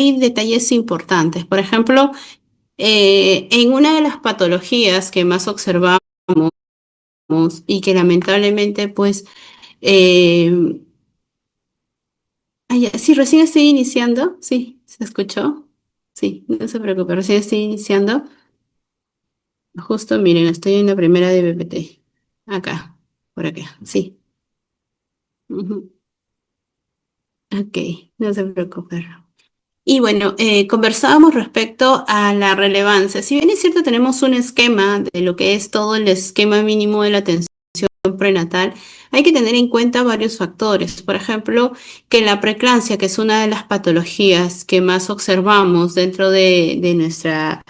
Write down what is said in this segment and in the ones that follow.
hay detalles importantes. Por ejemplo, en una de las patologías que más observamos y que lamentablemente, pues, eh, sí, recién estoy iniciando, sí, ¿se escuchó? Sí, no se preocupe, recién estoy iniciando. Justo, miren, estoy en la primera de BPT. Acá, por acá, sí. Ujú. Ok, no se preocupe. Y bueno, conversábamos respecto a la relevancia. Si bien es cierto, tenemos un esquema de lo que es todo el esquema mínimo de la atención prenatal, hay que tener en cuenta varios factores. Por ejemplo, que la preeclampsia, que es una de las patologías que más observamos dentro de nuestra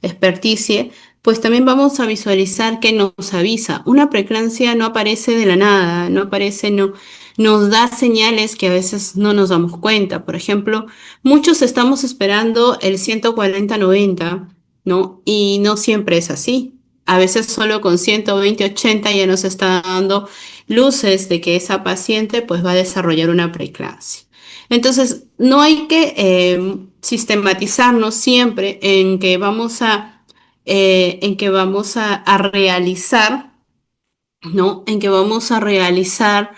experticia, pues también vamos a visualizar que nos avisa. Una preeclampsia no aparece de la nada, no aparece, no, nos da señales que a veces no nos damos cuenta. Por ejemplo, muchos estamos esperando el 140-90, ¿no? Y no siempre es así. A veces solo con 120-80 ya nos está dando luces de que esa paciente pues va a desarrollar una preeclampsia. Entonces, no hay que sistematizarnos siempre en que vamos a realizar, ¿no? En que vamos a realizar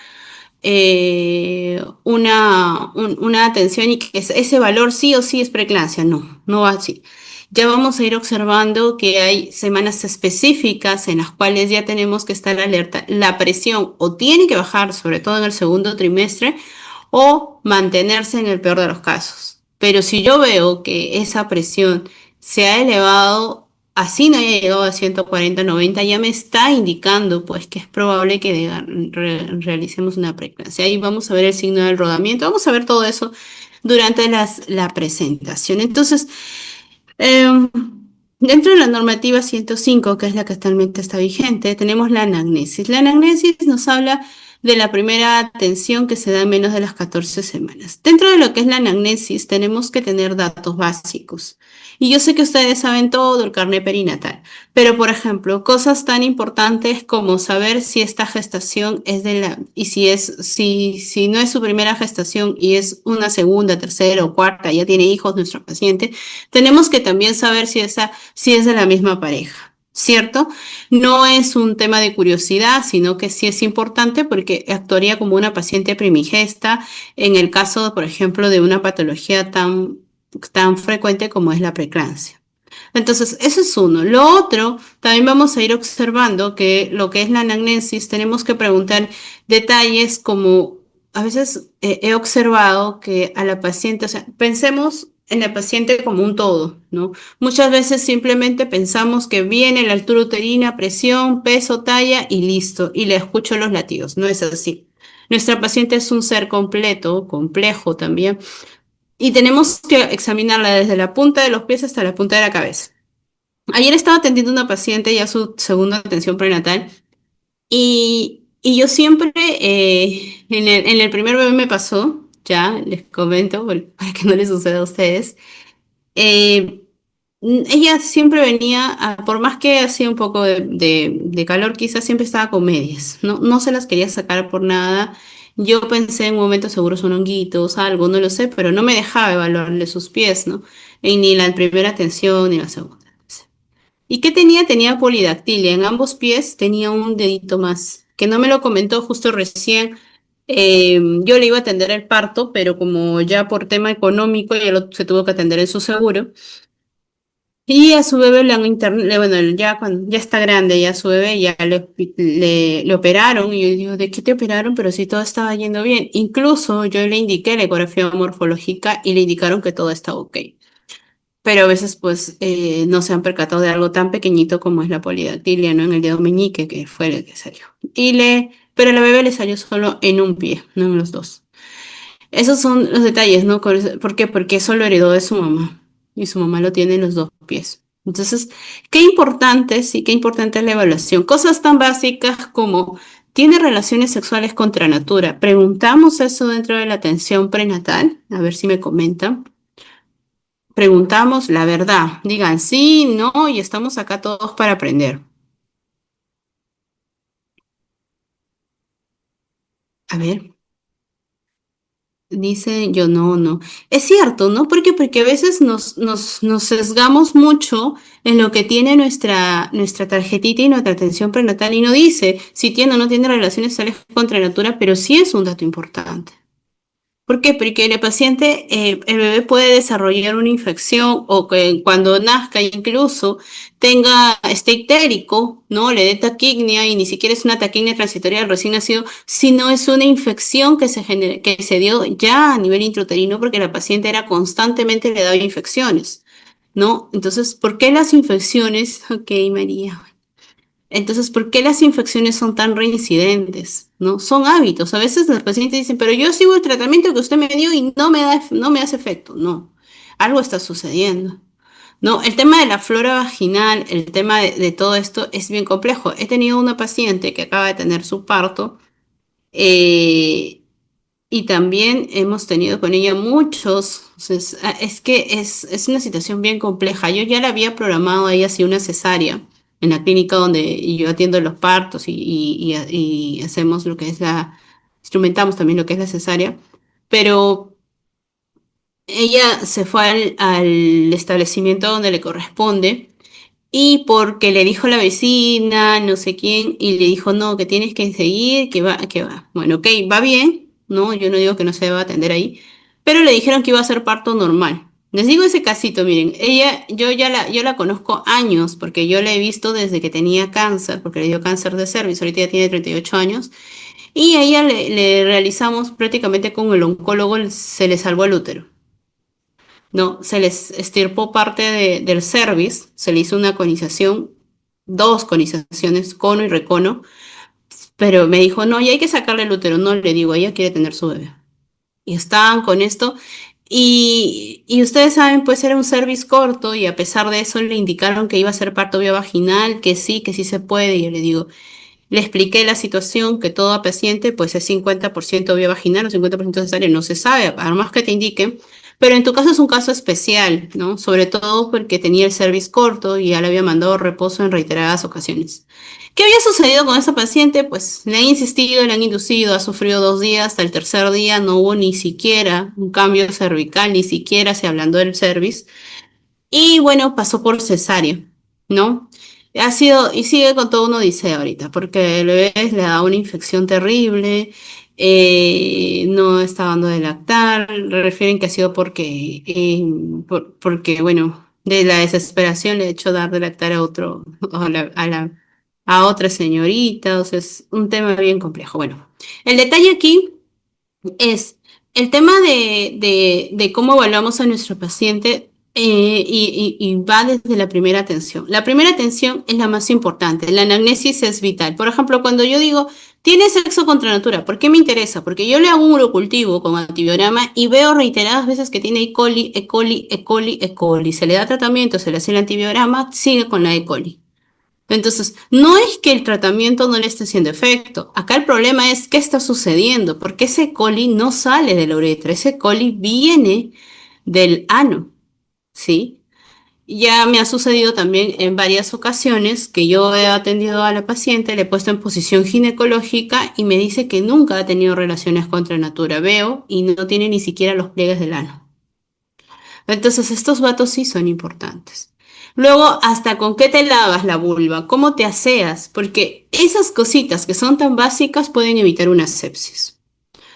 una atención y que ese valor sí o sí es preeclampsia. No, no va así. Ya vamos a ir observando que hay semanas específicas en las cuales ya tenemos que estar alerta. La presión o tiene que bajar, sobre todo en el segundo trimestre, o mantenerse en el peor de los casos. Pero si yo veo que esa presión se ha elevado, así no haya llegado a 140-90, ya me está indicando pues que es probable que realicemos una preeclampsia. Ahí vamos a ver el signo del rodamiento, vamos a ver todo eso durante la presentación. Entonces, eh, dentro de la normativa 105, que es la que actualmente está vigente, tenemos la anamnesis. La anamnesis nos habla de la primera atención que se da en menos de las 14 semanas. Dentro de lo que es la anamnesis, tenemos que tener datos básicos. Y yo sé que ustedes saben todo el carnet perinatal, pero por ejemplo, cosas tan importantes como saber si esta gestación es y si no es su primera gestación y es una segunda, tercera o cuarta, ya tiene hijos nuestro paciente, tenemos que también saber si es de la misma pareja, ¿cierto? No es un tema de curiosidad, sino que sí es importante porque actuaría como una paciente primigesta en el caso, por ejemplo, de una patología tan frecuente como es la preeclampsia. Entonces, eso es uno. Lo otro, también vamos a ir observando que lo que es la anamnesis, tenemos que preguntar detalles como a veces he observado que a la paciente, o sea, pensemos en la paciente como un todo, ¿no? Muchas veces simplemente pensamos que viene la altura uterina, presión, peso, talla y listo, y le escucho los latidos. No es así. Nuestra paciente es un ser completo, complejo también, y tenemos que examinarla desde la punta de los pies hasta la punta de la cabeza. Ayer estaba atendiendo a una paciente ya su segunda atención prenatal y yo siempre, en el primer bebé me pasó, ya les comento para que no les suceda a ustedes. eh, Ella siempre venía, por más que hacía un poco de calor, quizás siempre estaba con medias, ¿no? No se las quería sacar por nada. Yo pensé en un momento seguro son honguitos, algo, no lo sé, pero no me dejaba evaluarle sus pies, ¿no? Y ni la primera atención ni la segunda. ¿Y qué tenía? Tenía polidactilia. En ambos pies tenía un dedito más, que no me lo comentó justo recién. Yo le iba a atender el parto, pero como ya por tema económico se tuvo que atender en su seguro. Y a su bebé le han internado, bueno, ya, ya está grande, ya su bebé ya le operaron. Y yo digo, ¿de qué te operaron? Pero si todo estaba yendo bien. Incluso yo le indiqué la ecografía morfológica y le indicaron que todo estaba ok, pero a veces pues no se han percatado de algo tan pequeñito como es la polidactilia, ¿no? En el dedo meñique, que fue el que salió. Pero a la bebé le salió solo en un pie, no en los dos. Esos son los detalles, ¿no? ¿Por qué? Porque eso lo heredó de su mamá y su mamá lo tiene en los dos pies. Entonces, qué importante, sí, qué importante es la evaluación. Cosas tan básicas como, ¿tiene relaciones sexuales contra natura? Preguntamos eso dentro de la atención prenatal, a ver si me comentan. Preguntamos la verdad. Digan sí, no, y estamos acá todos para aprender. A ver. Dice yo no, no. Es cierto, ¿no? ¿Por qué? Porque a veces nos sesgamos mucho en lo que tiene nuestra tarjetita y nuestra atención prenatal y no dice si tiene o no tiene relaciones sexuales contra natura, pero sí es un dato importante. ¿Por qué? Porque el paciente, el bebé puede desarrollar una infección o que cuando nazca incluso tenga esté ictérico, ¿no? Le dé taquignia y ni siquiera es una taquignia transitoria del recién nacido, sino es una infección que se dio ya a nivel intrauterino porque la paciente era constantemente le daba infecciones, ¿no? Entonces, ¿por qué las infecciones? Ok, María. Entonces, ¿por qué las infecciones son tan reincidentes? ¿No? Son hábitos. A veces los pacientes dicen, pero yo sigo el tratamiento que usted me dio y no me hace efecto. No, algo está sucediendo. No, el tema de la flora vaginal, el tema de todo esto es bien complejo. He tenido una paciente que acaba de tener su parto eh, y también hemos tenido con ella muchos. Entonces, es que es una situación bien compleja. Yo ya la había programado a ella así una cesárea en la clínica donde yo atiendo los partos y hacemos lo que es instrumentamos también lo que es la cesárea. Pero ella se fue al establecimiento donde le corresponde. Y porque le dijo la vecina, no sé quién, y le dijo, no, que tienes que seguir, que va, que va. Bueno, ok, va bien, ¿no? Yo no digo que no se deba atender ahí, pero le dijeron que iba a ser parto normal. Les digo ese casito, miren, ella, yo la conozco años, porque yo la he visto desde que tenía cáncer, porque le dio cáncer de cervix, ahorita ya tiene 38 años, y a ella le realizamos prácticamente con el oncólogo, se le salvó el útero. No, se les estirpó parte del cervix, se le hizo una conización, dos conizaciones, cono y recono, pero me dijo, no, y hay que sacarle el útero. No, le digo, ella quiere tener su bebé. Y estaban con esto. Y ustedes saben, pues era un cervix corto y a pesar de eso le indicaron que iba a ser parto vía vaginal, que sí se puede. Y yo le digo, le expliqué la situación, que todo paciente pues es 50% vía vaginal o 50% cesárea, no se sabe, por más que te indiquen, pero en tu caso es un caso especial, ¿no? Sobre todo porque tenía el cervix corto y ya le había mandado reposo en reiteradas ocasiones. ¿Qué había sucedido con esa paciente? Pues le han insistido, le han inducido, ha sufrido 2 días, hasta el tercer día no hubo ni siquiera un cambio cervical, ni siquiera se hablando del cervix. Y bueno, pasó por cesárea, ¿no? Ha sido, y sigue con todo una odisea ahorita, porque el bebé le da una infección terrible, no está dando de lactar, refieren que ha sido porque, bueno, de la desesperación le ha hecho dar de lactar a otro, a otra señorita, o sea, es un tema bien complejo. Bueno, el detalle aquí es el tema de cómo evaluamos a nuestro paciente y va desde la primera atención. La primera atención es la más importante, la anamnesis es vital. Por ejemplo, cuando yo digo, tiene sexo contra natura, ¿por qué me interesa? Porque yo le hago un urocultivo con antibiograma y veo reiteradas veces que tiene E. coli, E. coli, E. coli, E. coli. Se le da tratamiento, se le hace el antibiograma, sigue con la E. coli. Entonces, no es que el tratamiento no le esté haciendo efecto. Acá el problema es qué está sucediendo, porque ese coli no sale de la uretra, ese coli viene del ano, ¿sí? Ya me ha sucedido también en varias ocasiones que yo he atendido a la paciente, le he puesto en posición ginecológica y me dice que nunca ha tenido relaciones contra natura. Veo y no tiene ni siquiera los pliegues del ano. Entonces, estos vatos sí son importantes. Luego, hasta con qué te lavas la vulva, cómo te aseas, porque esas cositas que son tan básicas pueden evitar una sepsis.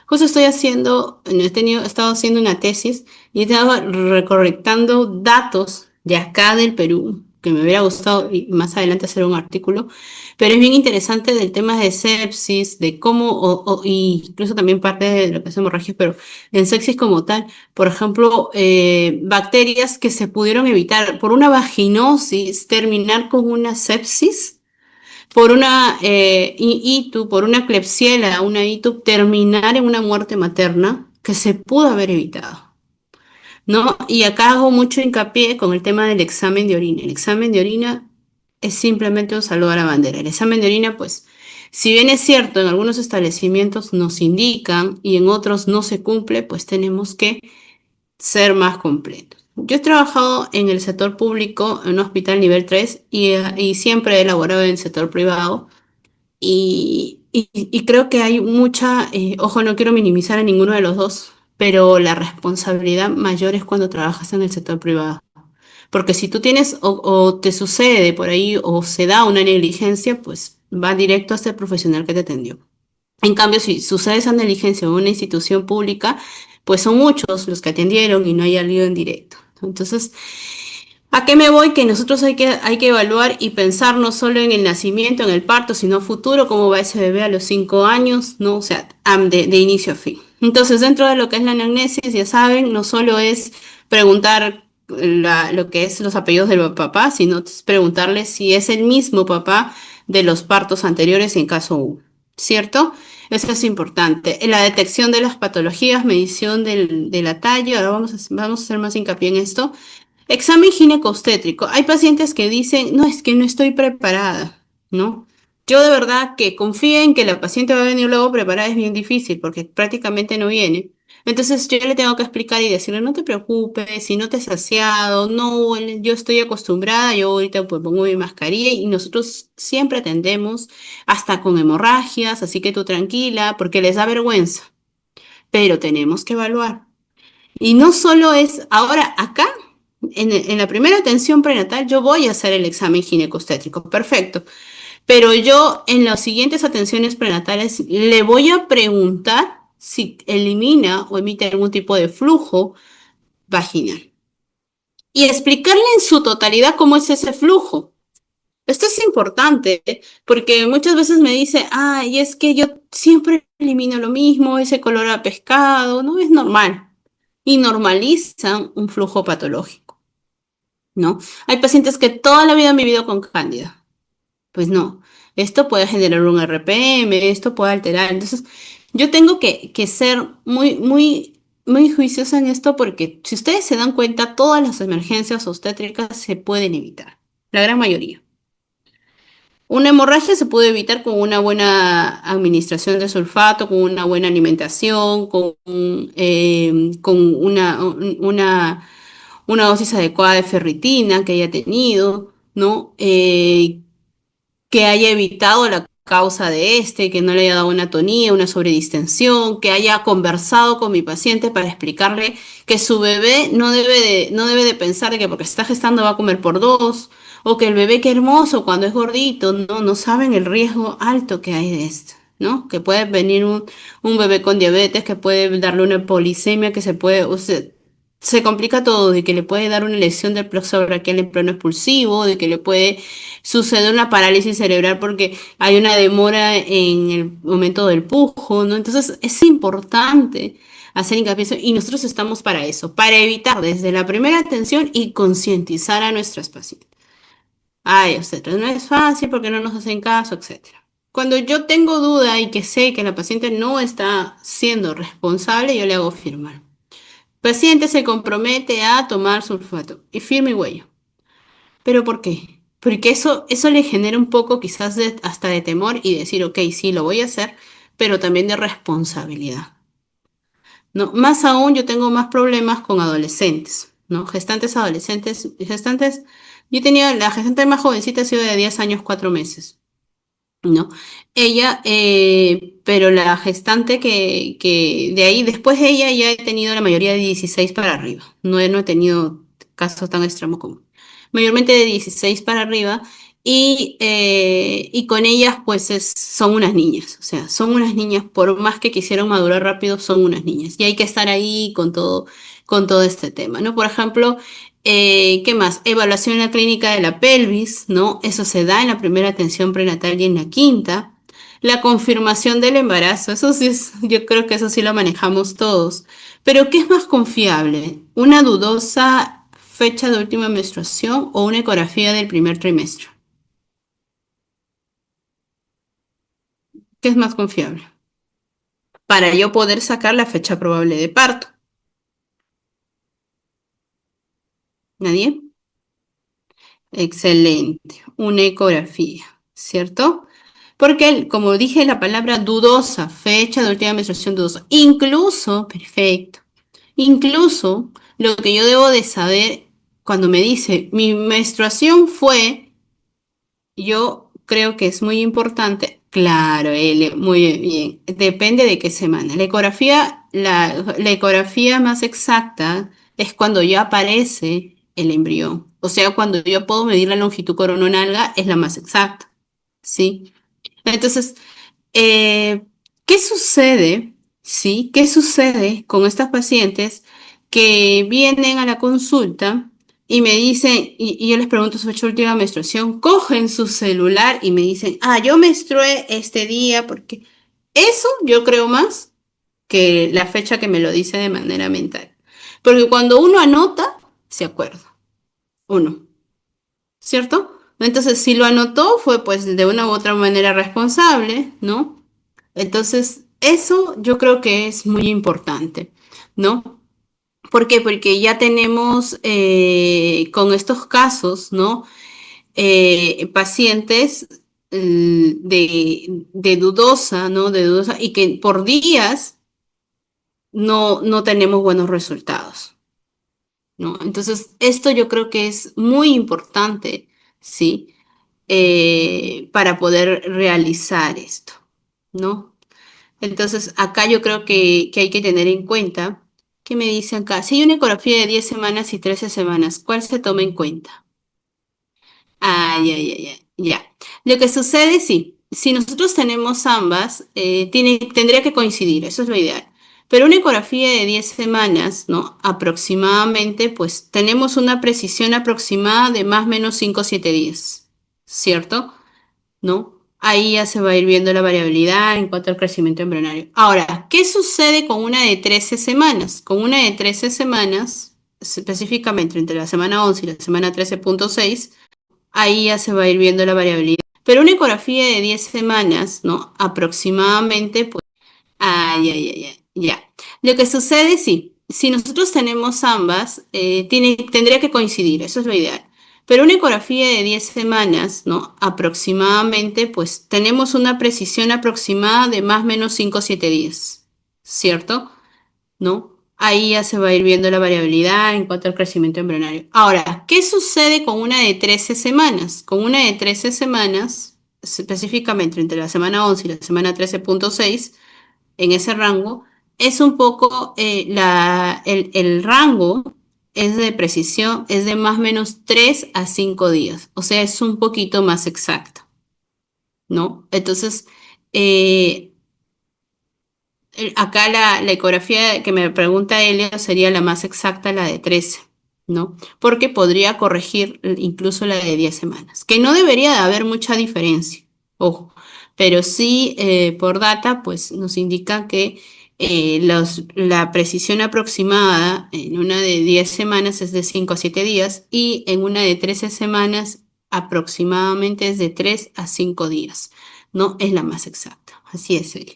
Justo estoy haciendo, he estado haciendo una tesis y estaba recolectando datos de acá del Perú, que me hubiera gustado y más adelante hacer un artículo, pero es bien interesante del tema de sepsis, de cómo, y incluso también parte de lo que es hemorragia, pero en sepsis como tal, por ejemplo, bacterias que se pudieron evitar por una vaginosis, terminar con una sepsis por una por una Klebsiella, una ITU, terminar en una muerte materna que se pudo haber evitado, ¿no? Y acá hago mucho hincapié con el tema del examen de orina. El examen de orina es simplemente un saludo a la bandera. El examen de orina, pues, si bien es cierto, en algunos establecimientos nos indican y en otros no se cumple, pues tenemos que ser más completos. Yo he trabajado en el sector público, en un hospital nivel 3 y siempre he elaborado en el sector privado. Y creo que hay mucha, ojo, no quiero minimizar a ninguno de los dos, pero la responsabilidad mayor es cuando trabajas en el sector privado. Porque si tú tienes o te sucede por ahí o se da una negligencia, pues va directo hasta el profesional que te atendió. En cambio, si sucede esa negligencia en una institución pública, pues son muchos los que atendieron y no hay algo en directo. Entonces, ¿a qué me voy? Que nosotros hay que evaluar y pensar no solo en el nacimiento, en el parto, sino futuro, cómo va ese bebé a los 5 años, ¿no? O sea, de inicio a fin. Entonces, dentro de lo que es la anamnesis, ya saben, no solo es preguntar lo que es los apellidos del papá, sino es preguntarle si es el mismo papá de los partos anteriores en caso uno, ¿cierto? Eso es importante. La detección de las patologías, medición de la talla, ahora vamos a hacer más hincapié en esto. Examen ginecostétrico. Hay pacientes que dicen, no, es que no estoy preparada, ¿no? Yo de verdad que confío en que la paciente va a venir luego preparada es bien difícil porque prácticamente no viene. Entonces yo le tengo que explicar y decirle, no te preocupes, si no te has saciado, no, yo estoy acostumbrada, yo ahorita pues pongo mi mascarilla y nosotros siempre atendemos hasta con hemorragias, así que tú tranquila, porque les da vergüenza, pero tenemos que evaluar. Y no solo es, ahora acá, en la primera atención prenatal, yo voy a hacer el examen ginecostétrico, perfecto. Pero yo en las siguientes atenciones prenatales le voy a preguntar si elimina o emite algún tipo de flujo vaginal. Y explicarle en su totalidad cómo es ese flujo. Esto es importante porque muchas veces me dice, ay, es que yo siempre elimino lo mismo, ese color a pescado, no es normal. Y normalizan un flujo patológico, ¿no? Hay pacientes que toda la vida han vivido con cándida. Pues no, esto puede generar un RPM, esto puede alterar. Entonces, yo tengo que ser muy juiciosa en esto porque si ustedes se dan cuenta, todas las emergencias obstétricas se pueden evitar, la gran mayoría. Una hemorragia se puede evitar con una buena administración de sulfato, con una buena alimentación, con una dosis adecuada de ferritina que haya tenido, ¿no? Que haya evitado la causa de que no le haya dado una tonía, una sobredistensión, que haya conversado con mi paciente para explicarle que su bebé no debe de pensar de que porque está gestando va a comer por dos, o que el bebé qué hermoso cuando es gordito, no saben el riesgo alto que hay de esto. ¿No? Que puede venir un bebé con diabetes, que puede darle una polisemia, que se puede, o sea, se complica todo, de que le puede dar una lesión del plexo braquial en plano expulsivo, de que le puede suceder una parálisis cerebral porque hay una demora en el momento del pujo, ¿no? Entonces es importante hacer hincapié en eso, y nosotros estamos para eso, para evitar desde la primera atención y concientizar a nuestras pacientes. Ay, etcétera, no es fácil porque no nos hacen caso, etcétera. Cuando yo tengo duda y que sé que la paciente no está siendo responsable, yo le hago firmar. Paciente se compromete a tomar sulfato y firma y huella. ¿Pero por qué? Porque eso le genera un poco quizás hasta de temor y decir, ok, sí, lo voy a hacer, pero también de responsabilidad, ¿no? Más aún, yo tengo más problemas con adolescentes, ¿no? Gestantes adolescentes, gestantes, yo tenía, la gestante más jovencita ha sido de 10 años, 4 meses. ¿No? Ella, pero la gestante que de ahí, después de ella, ya he tenido la mayoría de 16 para arriba. No he tenido casos tan extremos como. Mayormente de 16 para arriba. Y con ellas, pues son unas niñas. O sea, son unas niñas, por más que quisieran madurar rápido, son unas niñas. Y hay que estar ahí con todo este tema, ¿no? Por ejemplo, ¿qué más? Evaluación en la clínica de la pelvis, ¿no? Eso se da en la primera atención prenatal y en la quinta. La confirmación del embarazo, eso sí yo creo que eso sí lo manejamos todos. Pero ¿qué es más confiable? ¿Una dudosa fecha de última menstruación o una ecografía del primer trimestre? ¿Qué es más confiable? Para yo poder sacar la fecha probable de parto. ¿Nadie? Excelente. Una ecografía, ¿cierto? Porque, como dije, la palabra dudosa, fecha de última menstruación dudosa, incluso, perfecto, incluso lo que yo debo de saber cuando me dice mi menstruación fue, yo creo que es muy importante, claro, L, muy bien, depende de qué semana. La ecografía la ecografía más exacta es cuando ya aparece el embrión. O sea, cuando yo puedo medir la longitud coronal es la más exacta, ¿sí? Entonces, eh, ¿qué sucede? ¿Sí? ¿Qué sucede con estas pacientes que vienen a la consulta y me dicen, y yo les pregunto su fecha de última menstruación, cogen su celular y me dicen, ah, yo menstrué este día porque eso yo creo más que la fecha que me lo dice de manera mental. Porque cuando uno anota, se acuerda, uno, ¿cierto? Entonces, si lo anotó, fue pues de una u otra manera responsable, ¿no? Entonces, eso yo creo que es muy importante, ¿no? ¿Por qué? Porque ya tenemos con estos casos, ¿no? Pacientes de dudosa, ¿no? De dudosa, y que por días no tenemos buenos resultados, ¿no? Entonces, esto yo creo que es muy importante, ¿sí? Para poder realizar esto, ¿no? Entonces, acá yo creo que hay que tener en cuenta, ¿qué me dice acá? Si hay una ecografía de 10 semanas y 13 semanas, ¿cuál se toma en cuenta? Ah, ya. Lo que sucede, sí, si nosotros tenemos ambas, tendría que coincidir, eso es lo ideal. Pero una ecografía de 10 semanas, ¿no? Aproximadamente, pues tenemos una precisión aproximada de más o menos 5 o 7 días, ¿cierto? ¿No? Ahí ya se va a ir viendo la variabilidad en cuanto al crecimiento embrionario. Ahora, ¿qué sucede con una de 13 semanas? Con una de 13 semanas, específicamente entre la semana 11 y la semana 13,6, ahí ya se va a ir viendo la variabilidad. Pero una ecografía de 10 semanas, ¿no? Aproximadamente, pues, ya. Lo que sucede, sí, si nosotros tenemos ambas, tendría que coincidir, eso es lo ideal. Pero una ecografía de 10 semanas, ¿no? Aproximadamente, pues tenemos una precisión aproximada de más o menos 5 o 7 días, ¿cierto? ¿No? Ahí ya se va a ir viendo la variabilidad en cuanto al crecimiento embrionario. Ahora, ¿qué sucede con una de 13 semanas? Con una de 13 semanas, específicamente entre la semana 11 y la semana 13,6, en ese rango, es un poco, el rango es de precisión, es de más o menos 3 a 5 días, o sea, es un poquito más exacto, ¿no? Entonces, eh, acá la ecografía que me pregunta Elio sería la más exacta, la de 13, ¿no? Porque podría corregir incluso la de 10 semanas, que no debería de haber mucha diferencia, ojo, pero sí por data, pues nos indica que la precisión aproximada en una de 10 semanas es de 5 a 7 días y en una de 13 semanas aproximadamente es de 3 a 5 días, ¿no? Es la más exacta, así es, Elio.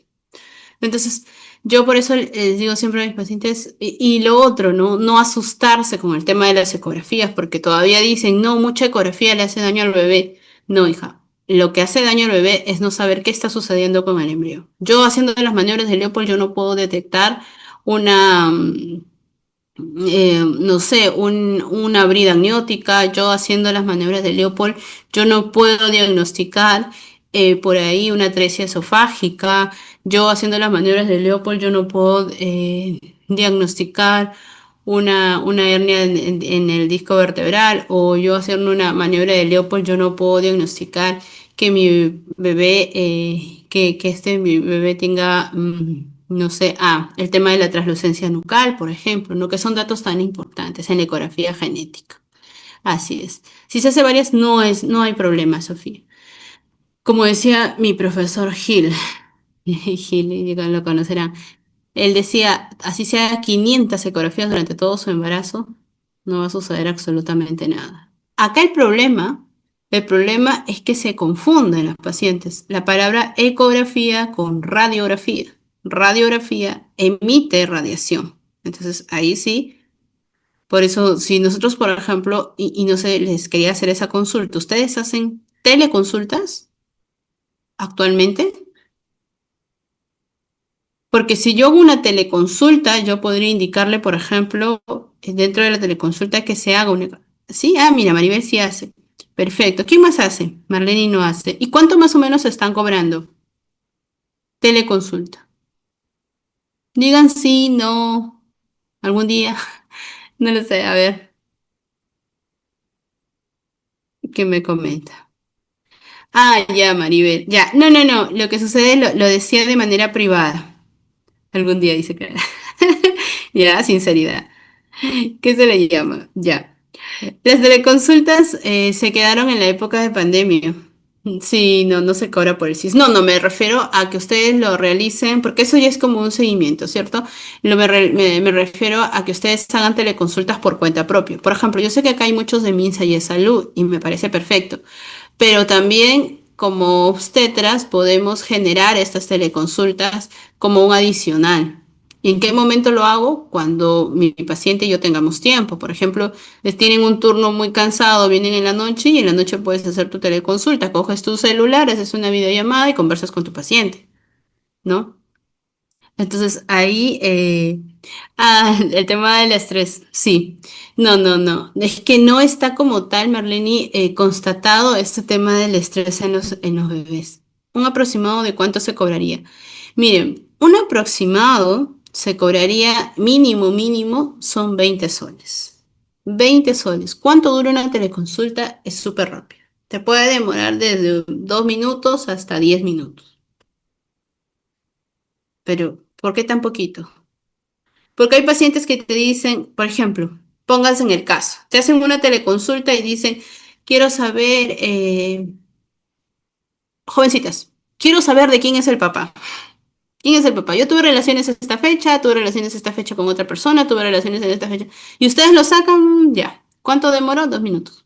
Entonces, yo por eso les digo siempre a mis pacientes, y lo otro, ¿no? No asustarse con el tema de las ecografías, porque todavía dicen, no, mucha ecografía le hace daño al bebé. No, hija, lo que hace daño al bebé es no saber qué está sucediendo con el embrión. Yo haciendo las maniobras de Leopold, yo no puedo detectar una, no sé, una brida amniótica. Yo haciendo las maniobras de Leopold, yo no puedo diagnosticar por ahí una atresia esofágica. Yo haciendo las maniobras de Leopold, yo no puedo diagnosticar una hernia en el disco vertebral, o yo haciendo una maniobra de Leopold, yo no puedo diagnosticar que mi bebé, mi bebé tenga, no sé, el tema de la translucencia nucal, por ejemplo, ¿no? Que son datos tan importantes en la ecografía genética. Así es. Si se hace varias, no hay problema, Sofía. Como decía mi profesor Gil, Gil, lo conocerán, él decía, así sea 500 ecografías durante todo su embarazo, no va a suceder absolutamente nada. Acá el problema es que se confunden los pacientes la palabra ecografía con radiografía. Radiografía emite radiación. Entonces, ahí sí, por eso, si nosotros, por ejemplo, y no sé, les quería hacer esa consulta, ¿ustedes hacen teleconsultas actualmente? Porque si yo hago una teleconsulta, yo podría indicarle, por ejemplo, dentro de la teleconsulta que se haga una... Sí, mira, Maribel sí hace. Perfecto. ¿Quién más hace? Marlene no hace. ¿Y cuánto más o menos están cobrando? Teleconsulta. Digan sí, no, algún día, no lo sé, a ver, ¿qué me comenta? Ah, ya, Maribel, ya. No, no, no, lo que sucede lo decía de manera privada. Algún día dice que... Ya, sinceridad. ¿Qué se le llama? Ya. Las teleconsultas se quedaron en la época de pandemia. Sí, no, no se cobra por el SIS. No, no, me refiero a que ustedes lo realicen, porque eso ya es como un seguimiento, ¿cierto? Me refiero a que ustedes hagan teleconsultas por cuenta propia. Por ejemplo, yo sé que acá hay muchos de Minsa y de Salud, y me parece perfecto, pero también como obstetras podemos generar estas teleconsultas como un adicional. ¿Y en qué momento lo hago? Cuando mi paciente y yo tengamos tiempo. Por ejemplo, les tienen un turno muy cansado, vienen en la noche y en la noche puedes hacer tu teleconsulta. Coges tu celular, haces una videollamada y conversas con tu paciente, ¿no? Entonces ahí, el tema del estrés, sí. No, no, no. Es que no está como tal, Marlene, constatado este tema del estrés en los bebés. Un aproximado de cuánto se cobraría. Miren, un aproximado se cobraría mínimo, mínimo, son 20 soles. 20 soles. ¿Cuánto dura una teleconsulta? Es súper rápido. Te puede demorar desde 2 minutos hasta 10 minutos. Pero, ¿por qué tan poquito? Porque hay pacientes que te dicen, por ejemplo, pónganse en el caso, te hacen una teleconsulta y dicen, quiero saber, jovencitas, quiero saber de quién es el papá. ¿Quién es el papá? Yo tuve relaciones esta fecha, tuve relaciones esta fecha con otra persona, tuve relaciones en esta fecha. Y ustedes lo sacan, ya. ¿Cuánto demoró? 2 minutos.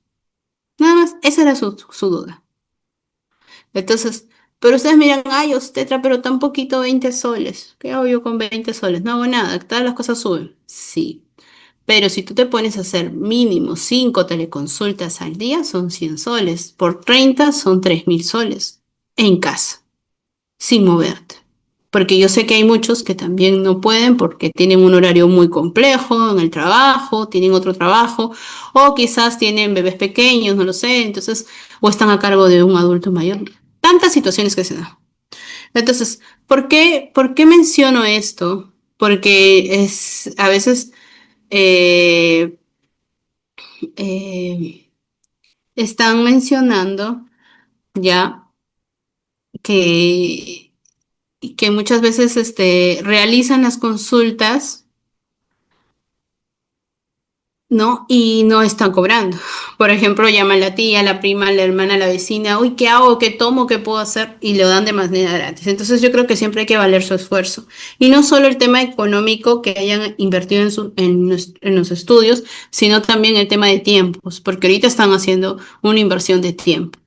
Nada más, esa era su duda. Entonces, pero ustedes miran, ay, obstetra, pero tan poquito 20 soles. ¿Qué hago yo con 20 soles? No hago nada, todas las cosas suben. Sí. Pero si tú te pones a hacer mínimo 5 teleconsultas al día, son 100 soles. Por 30 son 3.000 soles. En casa, sin moverte. Porque yo sé que hay muchos que también no pueden porque tienen un horario muy complejo en el trabajo, tienen otro trabajo, o quizás tienen bebés pequeños, no lo sé, entonces, o están a cargo de un adulto mayor. Tantas situaciones que se dan. Entonces, por qué menciono esto? Porque es a veces eh, eh, están mencionando ya que, que muchas veces realizan las consultas, ¿no? Y no están cobrando. Por ejemplo, llama la tía, la prima, la hermana, la vecina, uy, ¿qué hago? ¿Qué tomo? ¿Qué puedo hacer? Y lo dan de manera gratis. Entonces yo creo que siempre hay que valer su esfuerzo. Y no solo el tema económico que hayan invertido en los estudios, sino también el tema de tiempos, porque ahorita están haciendo una inversión de tiempo,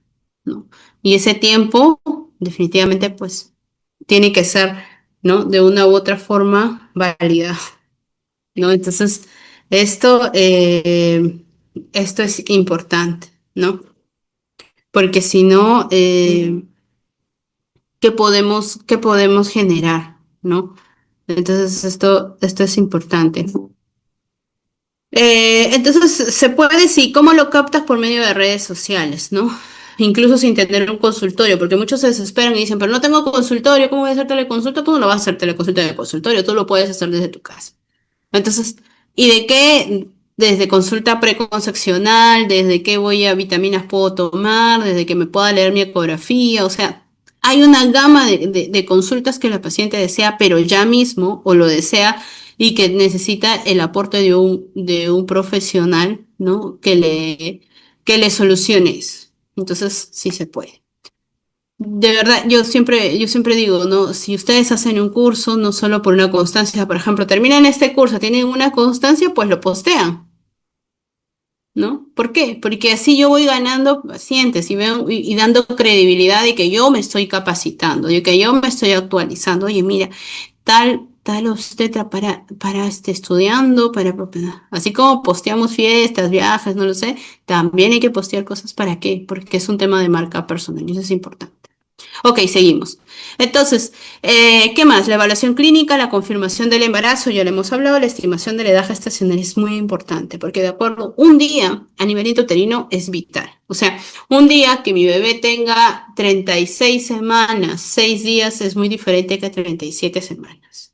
¿no? Y ese tiempo, definitivamente, pues, tiene que ser, ¿no? De una u otra forma válida. ¿No? Entonces, esto, eh, esto es importante, ¿no? Porque si no, qué podemos generar, ¿no? Entonces, esto es importante. Entonces, se puede, sí, ¿cómo lo captas por medio de redes sociales, ¿no? Incluso sin tener un consultorio, porque muchos se desesperan y dicen, pero no tengo consultorio, ¿cómo voy a hacer teleconsulta? Tú no lo vas a hacer teleconsulta en el consultorio, tú lo puedes hacer desde tu casa. Entonces, ¿y de qué? Desde consulta preconcepcional, desde qué voy a vitaminas puedo tomar, desde que me pueda leer mi ecografía, o sea, hay una gama de consultas que la paciente desea, pero ya mismo, o lo desea, y que necesita el aporte de un profesional, ¿no? Que le solucione eso. Entonces, sí se puede. De verdad, yo siempre digo, ¿no? Si ustedes hacen un curso, no solo por una constancia, por ejemplo, terminan este curso, tienen una constancia, pues lo postean, ¿no? ¿Por qué? Porque así yo voy ganando pacientes y dando credibilidad de que yo me estoy capacitando, de que yo me estoy actualizando. Oye, mira, tal obstetra para estudiando, así como posteamos fiestas, viajes, no lo sé, también hay que postear cosas para qué, porque es un tema de marca personal y eso es importante. Ok, seguimos. Entonces, ¿qué más? La evaluación clínica, la confirmación del embarazo, ya lo hemos hablado, la estimación de la edad gestacional es muy importante, porque de acuerdo, un día a nivel intrauterino es vital. O sea, un día que mi bebé tenga 36 semanas, 6 días es muy diferente que 37 semanas.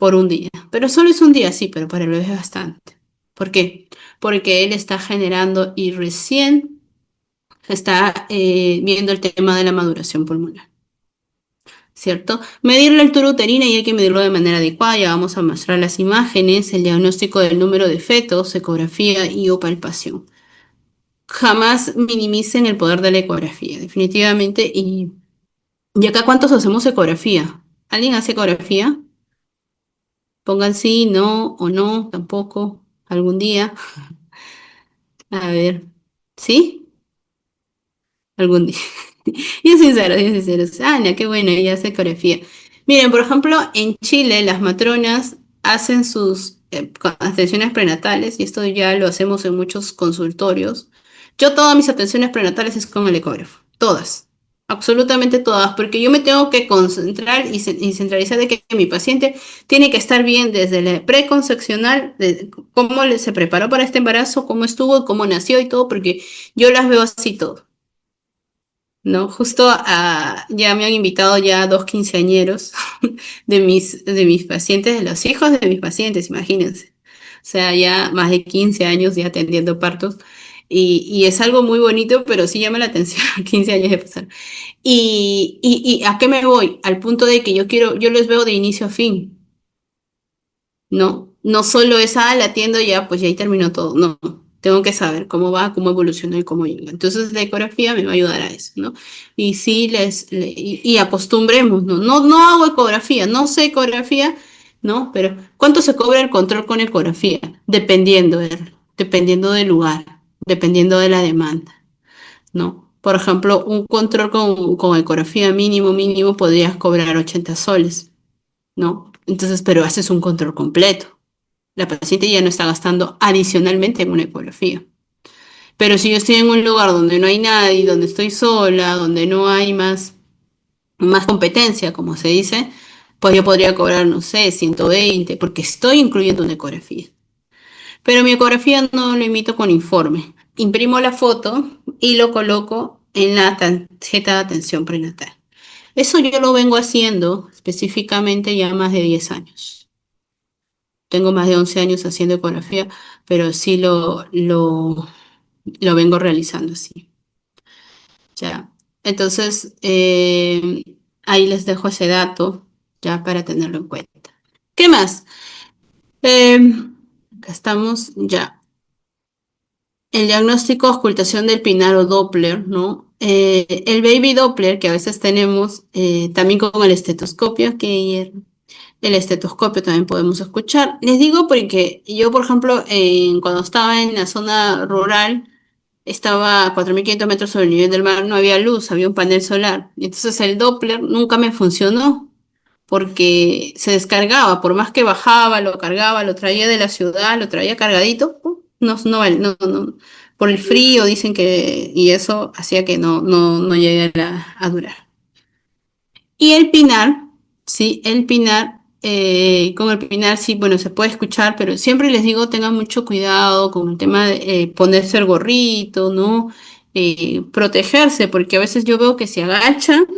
por un día. Pero solo es un día, sí, pero para el bebé es bastante. ¿Por qué? Porque él está generando y recién se está viendo el tema de la maduración pulmonar, ¿cierto? Medir la altura uterina y hay que medirlo de manera adecuada. Ya vamos a mostrar las imágenes, el diagnóstico del número de fetos, ecografía y o palpación. Jamás minimicen el poder de la ecografía, definitivamente. ¿Y acá cuántos hacemos ecografía? ¿Alguien hace ecografía? Pongan sí, no o no, tampoco, algún día. A ver, ¿sí? Algún día. Bien sinceros. Ana, qué bueno, ella hace coreografía. Miren, por ejemplo, en Chile las matronas hacen sus atenciones prenatales y esto ya lo hacemos en muchos consultorios. Yo todas mis atenciones prenatales es con el ecógrafo, todas, absolutamente todas, porque yo me tengo que concentrar y centralizar de que mi paciente tiene que estar bien desde la preconcepcional, de cómo se preparó para este embarazo, cómo estuvo, cómo nació y todo, porque yo las veo así todo. ¿No? Justo ya me han invitado ya dos quinceañeros de mis pacientes, de los hijos de mis pacientes, imagínense. O sea, ya más de 15 años ya atendiendo partos. Y es algo muy bonito, pero sí llama la atención, 15 años de pasar. ¿Y a qué me voy? Al punto de que yo los veo de inicio a fin. No, no solo es, la atiendo ya, pues ya ahí terminó todo. No, tengo que saber cómo va, cómo evolucionó y cómo llega. Entonces la ecografía me va a ayudar a eso, ¿no? Y sí, y acostumbremos, ¿no? No, no hago ecografía, no sé ecografía, ¿no? Pero ¿cuánto se cobra el control con ecografía? Dependiendo del lugar, dependiendo de la demanda, ¿no? Por ejemplo, un control con ecografía mínimo podrías cobrar 80 soles, ¿no? Entonces, pero haces un control completo. La paciente ya no está gastando adicionalmente en una ecografía. Pero si yo estoy en un lugar donde no hay nadie, donde estoy sola, donde no hay más competencia, como se dice, pues yo podría cobrar, no sé, 120, porque estoy incluyendo una ecografía. Pero mi ecografía no lo imito con informe. Imprimo la foto y lo coloco en la tarjeta de atención prenatal. Eso yo lo vengo haciendo específicamente ya más de 10 años. Tengo más de 11 años haciendo ecografía, pero sí lo vengo realizando así. Ya. Entonces, ahí les dejo ese dato ya para tenerlo en cuenta. ¿Qué más? Eh, Acá estamos ya. El diagnóstico de ocultación del pinar o Doppler, ¿no? El baby Doppler que a veces tenemos también con el estetoscopio, que el estetoscopio también podemos escuchar. Les digo porque yo, por ejemplo, cuando estaba en la zona rural, estaba a 4.500 metros sobre el nivel del mar, no había luz, había un panel solar. Y entonces el Doppler nunca me funcionó porque se descargaba, por más que bajaba, lo cargaba, lo traía de la ciudad, lo traía cargadito, no, no, no, por el frío dicen que, y eso hacía que no llegara a durar. Y el pinar, sí, el pinar, con el pinar sí, bueno, se puede escuchar, pero siempre les digo, tengan mucho cuidado con el tema de ponerse el gorrito, ¿no? Protegerse, porque a veces yo veo que se agachan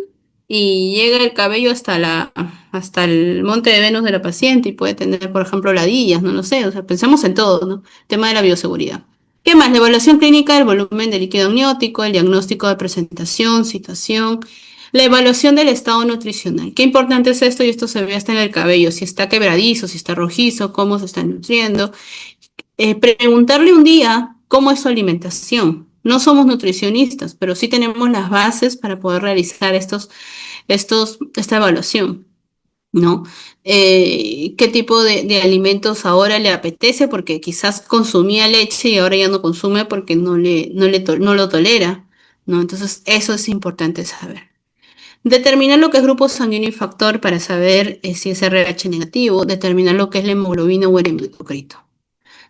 y llega el cabello hasta el monte de Venus de la paciente y puede tener, por ejemplo, ladillas, no lo sé, o sea, pensemos en todo, ¿no? Tema de la bioseguridad. ¿Qué más? La evaluación clínica del volumen de líquido amniótico, el diagnóstico de presentación, situación, la evaluación del estado nutricional. Qué importante es esto y esto se ve hasta en el cabello, si está quebradizo, si está rojizo, cómo se está nutriendo. Preguntarle un día cómo es su alimentación. No somos nutricionistas, pero sí tenemos las bases para poder realizar esta evaluación, ¿no? ¿Qué tipo de alimentos ahora le apetece? Porque quizás consumía leche y ahora ya no consume porque no lo tolera, ¿no? Entonces, eso es importante saber. Determinar lo que es grupo sanguíneo y factor para saber si es RH negativo, determinar lo que es la hemoglobina o el hematocrito.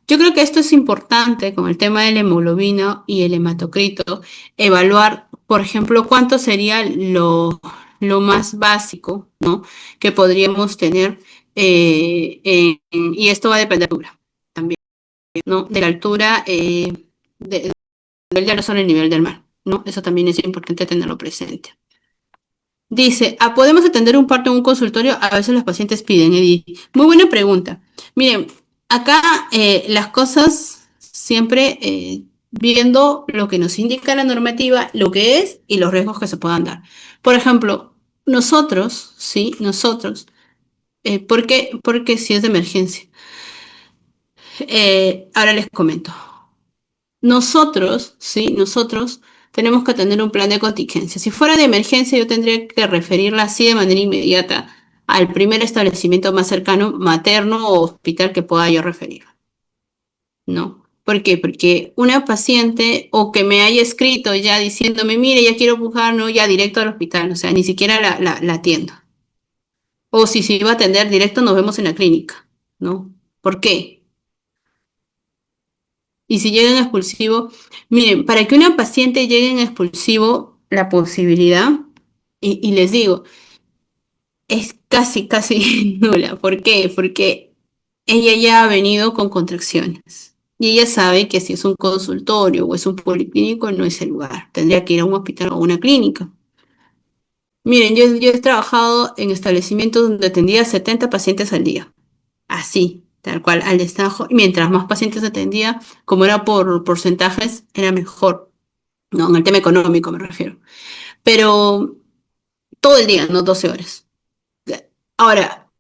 Yo creo que esto es importante con el tema de la hemoglobina y el hematocrito, evaluar, por ejemplo, cuánto sería lo más básico, ¿no? Que podríamos tener, y esto va a depender de la altura también, ¿no? De la altura, del ya no solo el nivel del mar, ¿no? Eso también es importante tenerlo presente. Dice, ¿podemos atender un parto en un consultorio? A veces los pacientes piden, Edith. Muy buena pregunta. Miren, acá las cosas siempre viendo lo que nos indica la normativa, lo que es y los riesgos que se puedan dar. Por ejemplo, nosotros, sí, nosotros, ¿por qué? Porque si es de emergencia. Ahora les comento. Nosotros, sí, nosotros tenemos que tener un plan de contingencia. Si fuera de emergencia, yo tendría que referirla así de manera inmediata al primer establecimiento más cercano, materno o hospital que pueda yo referir, ¿no? ¿Por qué? Porque una paciente o que me haya escrito ya diciéndome, mire, ya quiero pujar, no, ya directo al hospital, o sea, ni siquiera la atiendo. O si se iba a atender directo, nos vemos en la clínica, ¿no? ¿Por qué? Y si llega en expulsivo, miren, para que una paciente llegue en expulsivo, la posibilidad, y les digo, es casi, casi nula. ¿Por qué? Porque ella ya ha venido con contracciones. Y ella sabe que si es un consultorio o es un policlínico, no es el lugar. Tendría que ir a un hospital o a una clínica. Miren, yo he trabajado en establecimientos donde atendía 70 pacientes al día. Así, tal cual, al destajo. Y mientras más pacientes atendía, como era por porcentajes, era mejor. No, en el tema económico me refiero. Pero todo el día, no 12 horas. Ahora,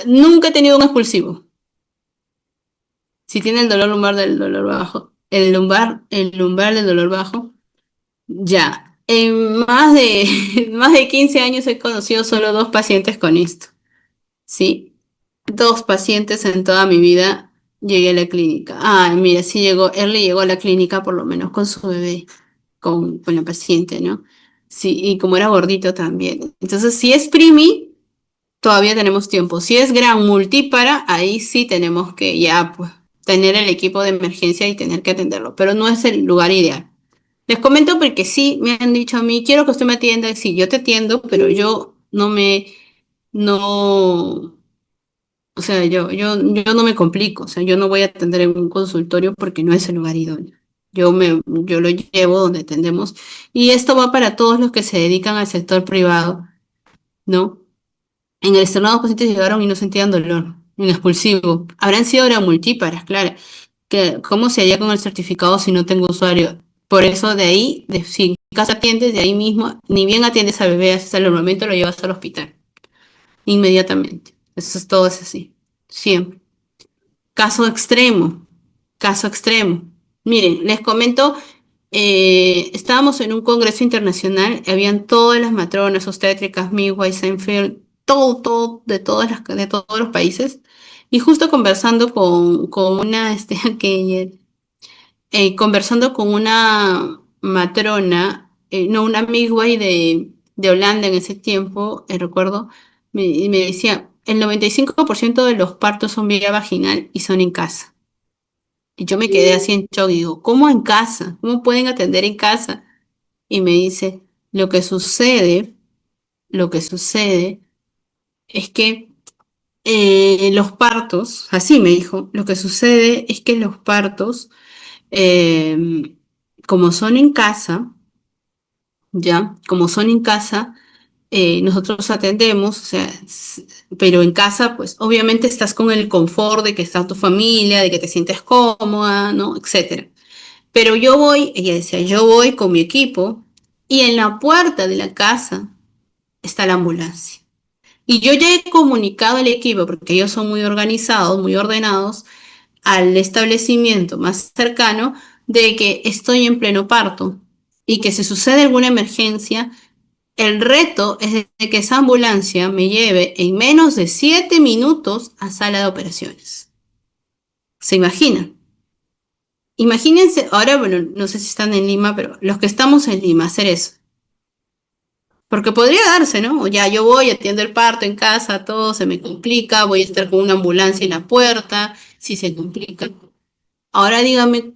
nunca he tenido un expulsivo. Si tiene el dolor lumbar del dolor bajo, el lumbar del dolor bajo, ya. En más de, más de 15 años he conocido solo dos pacientes con esto. Sí, dos pacientes en toda mi vida llegué a la clínica. Ah, mira, sí llegó, él le llegó a la clínica por lo menos con su bebé, con la paciente, ¿no? Sí, y como era gordito también. Entonces, si es primi, todavía tenemos tiempo. Si es gran multípara, ahí sí tenemos que ya, pues, tener el equipo de emergencia y tener que atenderlo, pero no es el lugar ideal. Les comento porque sí, me han dicho a mí, quiero que usted me atienda. Sí, yo te atiendo, pero yo no, o sea, yo no me complico, o sea, yo no voy a atender en un consultorio porque no es el lugar idóneo. Yo lo llevo donde atendemos. Y esto va para todos los que se dedican al sector privado, ¿no? En el externado los pacientes llegaron y no sentían dolor, en expulsivo. Habrán sido multíparas, claro. ¿Cómo se haría con el certificado si no tengo usuario? Por eso de ahí, si en casa atiendes, de ahí mismo, ni bien atiendes al bebé, haces el momento, lo llevas al hospital, inmediatamente. Eso es todo, es así. Siempre. Caso extremo, caso extremo. Miren, les comento, estábamos en un congreso internacional, habían todas las matronas obstétricas, midwives, Seinfeld, todo, de todos los países, y justo conversando con una, conversando con una matrona, no, una midwife de Holanda en ese tiempo, recuerdo, me decía, el 95% de los partos son vía vaginal y son en casa. Y yo me quedé así en shock y digo, ¿cómo en casa? ¿Cómo pueden atender en casa? Y me dice, lo que sucede, lo que sucede es que los partos, así me dijo, lo que sucede es que los partos, eh, como son en casa, ya, como son en casa, nosotros atendemos, o sea, pero en casa, pues obviamente estás con el confort de que está tu familia, de que te sientes cómoda, ¿no? Etcétera. Pero yo voy, ella decía, yo voy con mi equipo y en la puerta de la casa está la ambulancia. Y yo ya he comunicado al equipo, porque ellos son muy organizados, muy ordenados, al establecimiento más cercano de que estoy en pleno parto y que si sucede alguna emergencia, el reto es de que esa ambulancia me lleve en menos de 7 minutos a sala de operaciones. ¿Se imaginan? Imagínense, ahora, bueno, no sé si están en Lima, pero los que estamos en Lima, hacer eso. Porque podría darse, ¿no? O ya yo voy, atiendo el parto en casa, todo se me complica, voy a estar con una ambulancia en la puerta, si se complica. Ahora dígame,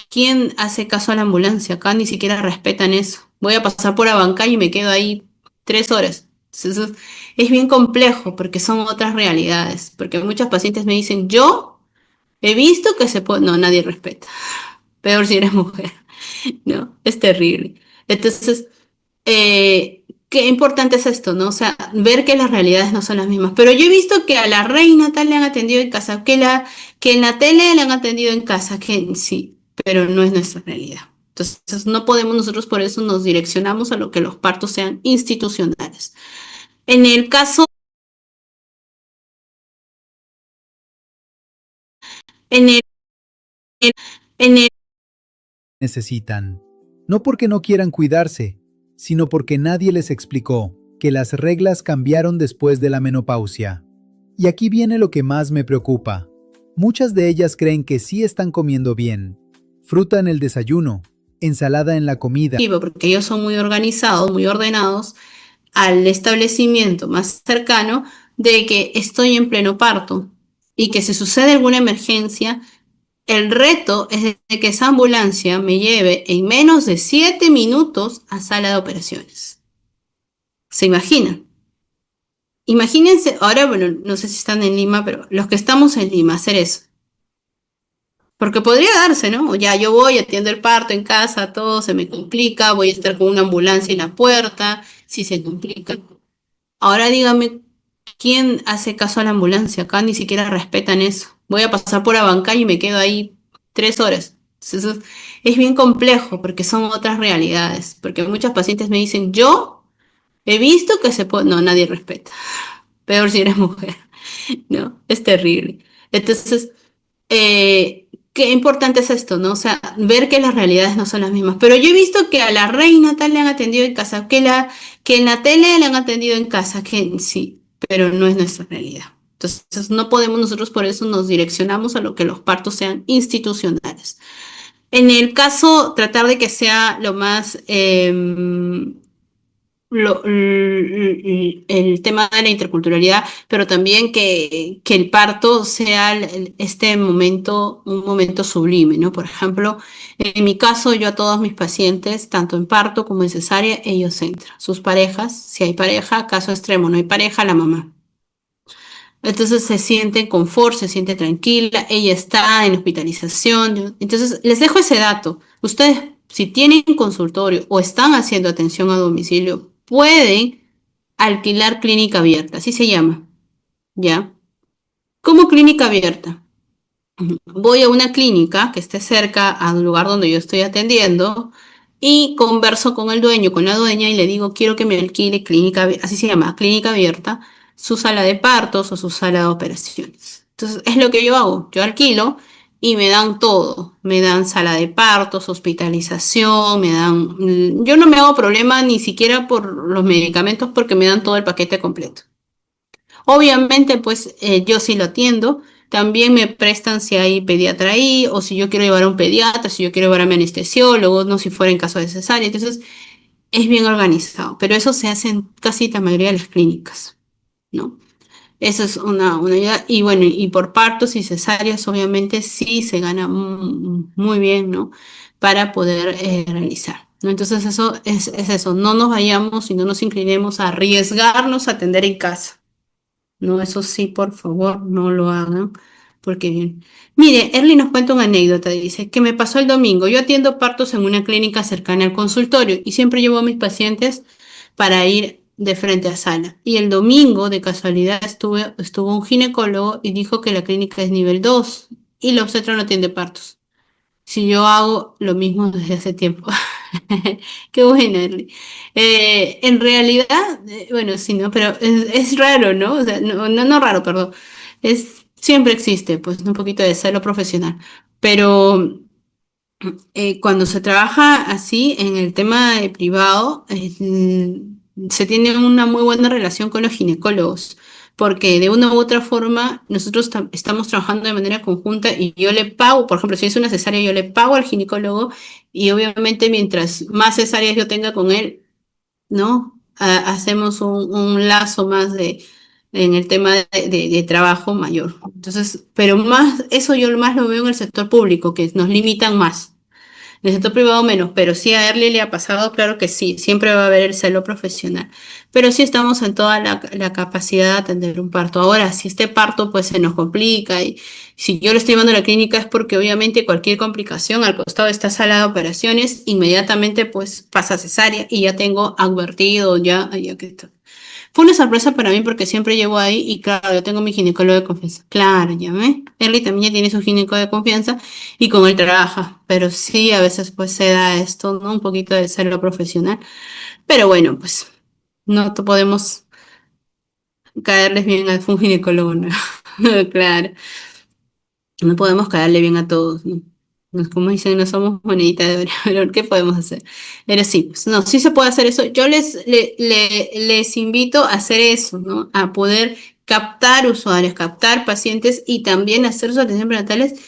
¿quién hace caso a la ambulancia? Acá ni siquiera respetan eso. Voy a pasar por Abancay y me quedo ahí 3 horas. Entonces, es bien complejo porque son otras realidades. Porque muchos pacientes me dicen, yo he visto que se puede... No, nadie respeta. Peor si eres mujer. No, es terrible. Entonces, qué importante es esto, ¿no? O sea, ver que las realidades no son las mismas. Pero yo he visto que a la reina tal le han atendido en casa, que en la tele le han atendido en casa, que sí, pero no es nuestra realidad. Entonces, no podemos nosotros por eso nos direccionamos a lo que los partos sean institucionales. En el caso, en el, en el Necesitan. No porque no quieran cuidarse, sino porque nadie les explicó que las reglas cambiaron después de la menopausia. Y aquí viene lo que más me preocupa. Muchas de ellas creen que sí están comiendo bien. Fruta en el desayuno, ensalada en la comida. porque ellos son muy organizados, muy ordenados, al establecimiento más cercano de que estoy en pleno parto y que si sucede alguna emergencia, el reto es de que esa ambulancia me lleve en menos de 7 minutos a sala de operaciones. ¿Se imaginan? Imagínense, ahora, bueno, no sé si están en Lima, pero los que estamos en Lima, hacer eso. Porque podría darse, ¿no? Ya yo voy, atiendo el parto en casa, todo se me complica, voy a estar con una ambulancia en la puerta, si se complica. Ahora dígame, ¿quién hace caso a la ambulancia? Acá ni siquiera respetan eso. Voy a pasar por Abancay y me quedo ahí 3 horas. Entonces, es bien complejo porque son otras realidades. Porque muchos pacientes me dicen, yo he visto que se puede... No, nadie respeta. Peor si eres mujer. No, es terrible. Entonces, qué importante es esto, ¿no? O sea, ver que las realidades no son las mismas. Pero yo he visto que a la reina tal le han atendido en casa, que en la tele le han atendido en casa, que sí, pero no es nuestra realidad. Entonces, no podemos nosotros por eso nos direccionamos a lo que los partos sean institucionales. En el caso, tratar de que sea lo más el tema de la interculturalidad, pero también que el parto sea este momento, un momento sublime, ¿no? Por ejemplo, en mi caso, yo a todos mis pacientes, tanto en parto como en cesárea, ellos entran. Sus parejas, si hay pareja, caso extremo, no hay pareja, la mamá. Entonces se siente confort, se siente tranquila, ella está en hospitalización. Entonces les dejo ese dato. Ustedes, si tienen consultorio o están haciendo atención a domicilio, pueden alquilar clínica abierta, así se llama, ¿ya? Como clínica abierta. Voy a una clínica que esté cerca al lugar donde yo estoy atendiendo y converso con el dueño, con la dueña y le digo, quiero que me alquile clínica, así se llama, clínica abierta, su sala de partos o su sala de operaciones. Entonces, es lo que yo hago, yo alquilo y me dan todo, me dan sala de partos, hospitalización, me dan, yo no me hago problema ni siquiera por los medicamentos porque me dan todo el paquete completo. Obviamente, pues yo sí lo atiendo. También me prestan si hay pediatra ahí, o si yo quiero llevar a un pediatra, si yo quiero llevar a mi anestesiólogo, no si fuera en caso de cesárea. Entonces, es bien organizado, pero eso se hace en casi la mayoría de las clínicas, ¿no? Eso es una idea. Y bueno, y por partos y cesáreas, obviamente sí se gana muy bien, ¿no? Para poder realizar, ¿no? Entonces, eso es eso. No nos vayamos y no nos inclinemos a arriesgarnos a atender en casa. No, eso sí, por favor, no lo hagan. Porque, mire, Erly nos cuenta una anécdota. Dice, que me pasó el domingo. Yo atiendo partos en una clínica cercana al consultorio y siempre llevo a mis pacientes para ir de frente a sala. Y el domingo, de casualidad, estuvo un ginecólogo y dijo que la clínica es nivel 2 y la obstetra no atiende partos. Si yo hago lo mismo desde hace tiempo. Qué bueno, Erly. En realidad, bueno, sí, ¿no? Pero es raro, ¿no? O sea, no raro, perdón. Siempre existe, pues, un poquito de celo profesional. Pero cuando se trabaja así en el tema de privado, se tiene una muy buena relación con los ginecólogos, porque de una u otra forma nosotros estamos trabajando de manera conjunta y yo le pago, por ejemplo, si es una cesárea, yo le pago al ginecólogo y obviamente mientras más cesáreas yo tenga con él, ¿no? Hacemos un lazo más en el tema de trabajo mayor. Entonces, pero más, eso yo más lo veo en el sector público, que nos limitan más. En el sector privado menos, pero sí a Early le ha pasado, claro que sí, siempre va a haber el celo profesional. Pero sí estamos en toda la capacidad de atender un parto. Ahora, si este parto pues se nos complica y si yo lo estoy llevando a la clínica es porque obviamente cualquier complicación al costado de esta sala de operaciones, inmediatamente pues pasa cesárea y ya tengo advertido, ya que está. Fue una sorpresa para mí porque siempre llevo ahí y claro, yo tengo mi ginecólogo de confianza. Claro, ya ve. Él también ya tiene su ginecólogo de confianza y con él trabaja. Pero sí, a veces pues se da esto, ¿no? Un poquito de celo profesional. Pero bueno, pues no podemos caerles bien a un ginecólogo, ¿no? Claro. No podemos caerle bien a todos, ¿no? Como dicen, no somos monedita de oro, pero ¿qué podemos hacer? Pero sí, pues no, sí se puede hacer eso. Yo les invito a hacer eso, ¿no? A poder captar usuarios, captar pacientes y también hacer sus atenciones prenatales.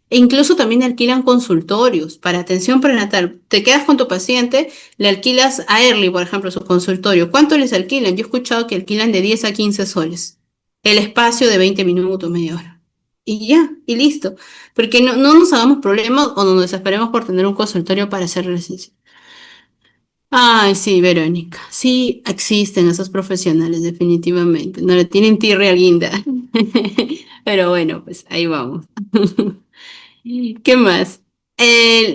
E incluso también alquilan consultorios para atención prenatal. Te quedas con tu paciente, le alquilas a Early, por ejemplo, su consultorio. ¿Cuánto les alquilan? Yo he escuchado que alquilan de 10 a 15 soles. El espacio de 20 minutos, media hora y ya, y listo. Porque no nos hagamos problemas o no nos desesperemos por tener un consultorio para hacer residencia. Ay, sí, Verónica. Sí, existen esos profesionales, definitivamente. No le tienen tirre al guinda. Pero bueno, pues ahí vamos. ¿Qué más?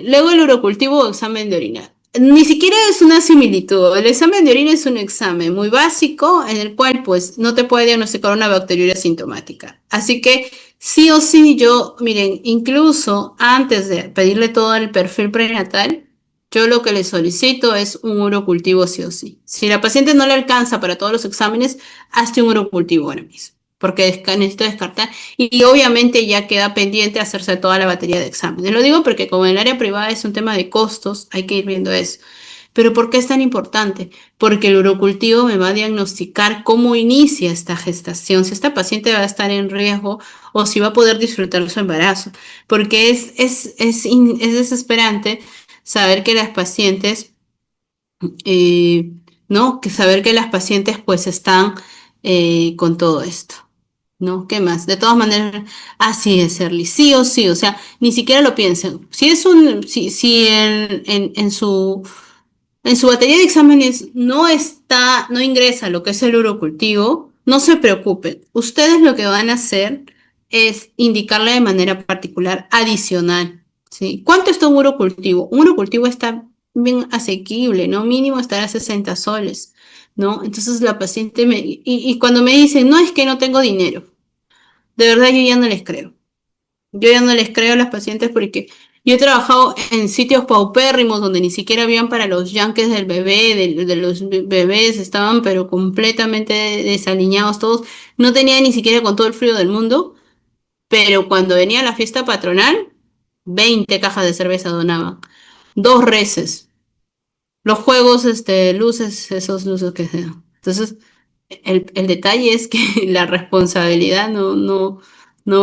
Luego el urocultivo o examen de orina. Ni siquiera es una similitud. El examen de orina es un examen muy básico en el cual pues no te puede diagnosticar una bacteriuria sintomática. Así que sí o sí yo, miren, incluso antes de pedirle todo el perfil prenatal, yo lo que le solicito es un urocultivo sí o sí. Si la paciente no le alcanza para todos los exámenes, hazte un urocultivo ahora mismo, porque necesito descartar y obviamente ya queda pendiente hacerse toda la batería de exámenes. Lo digo porque como en el área privada es un tema de costos, hay que ir viendo eso. Pero ¿por qué es tan importante? Porque el urocultivo me va a diagnosticar cómo inicia esta gestación, si esta paciente va a estar en riesgo o si va a poder disfrutar su embarazo. Porque es desesperante saber que las pacientes, eh, ¿no? Que saber que las pacientes pues están con todo esto. ¿No? ¿Qué más? De todas maneras, así es, Serly, sí o sí, o sea, ni siquiera lo piensen. Si en su batería de exámenes no ingresa lo que es el urocultivo, no se preocupen. Ustedes lo que van a hacer es indicarle de manera particular, adicional, ¿sí? ¿Cuánto está un urocultivo? Un urocultivo está bien asequible, ¿no? Mínimo estará a 60 soles, ¿no? Entonces la paciente y cuando me dicen, no es que no tengo dinero, de verdad yo ya no les creo. Yo ya no les creo a las pacientes porque yo he trabajado en sitios paupérrimos donde ni siquiera habían para los yanques del bebé, de los bebés, estaban pero completamente desaliñados todos. No tenía ni siquiera con todo el frío del mundo, pero cuando venía la fiesta patronal, 20 cajas de cerveza donaban, dos reses, los juegos, luces, esos luces que sean. Entonces, el detalle es que la responsabilidad no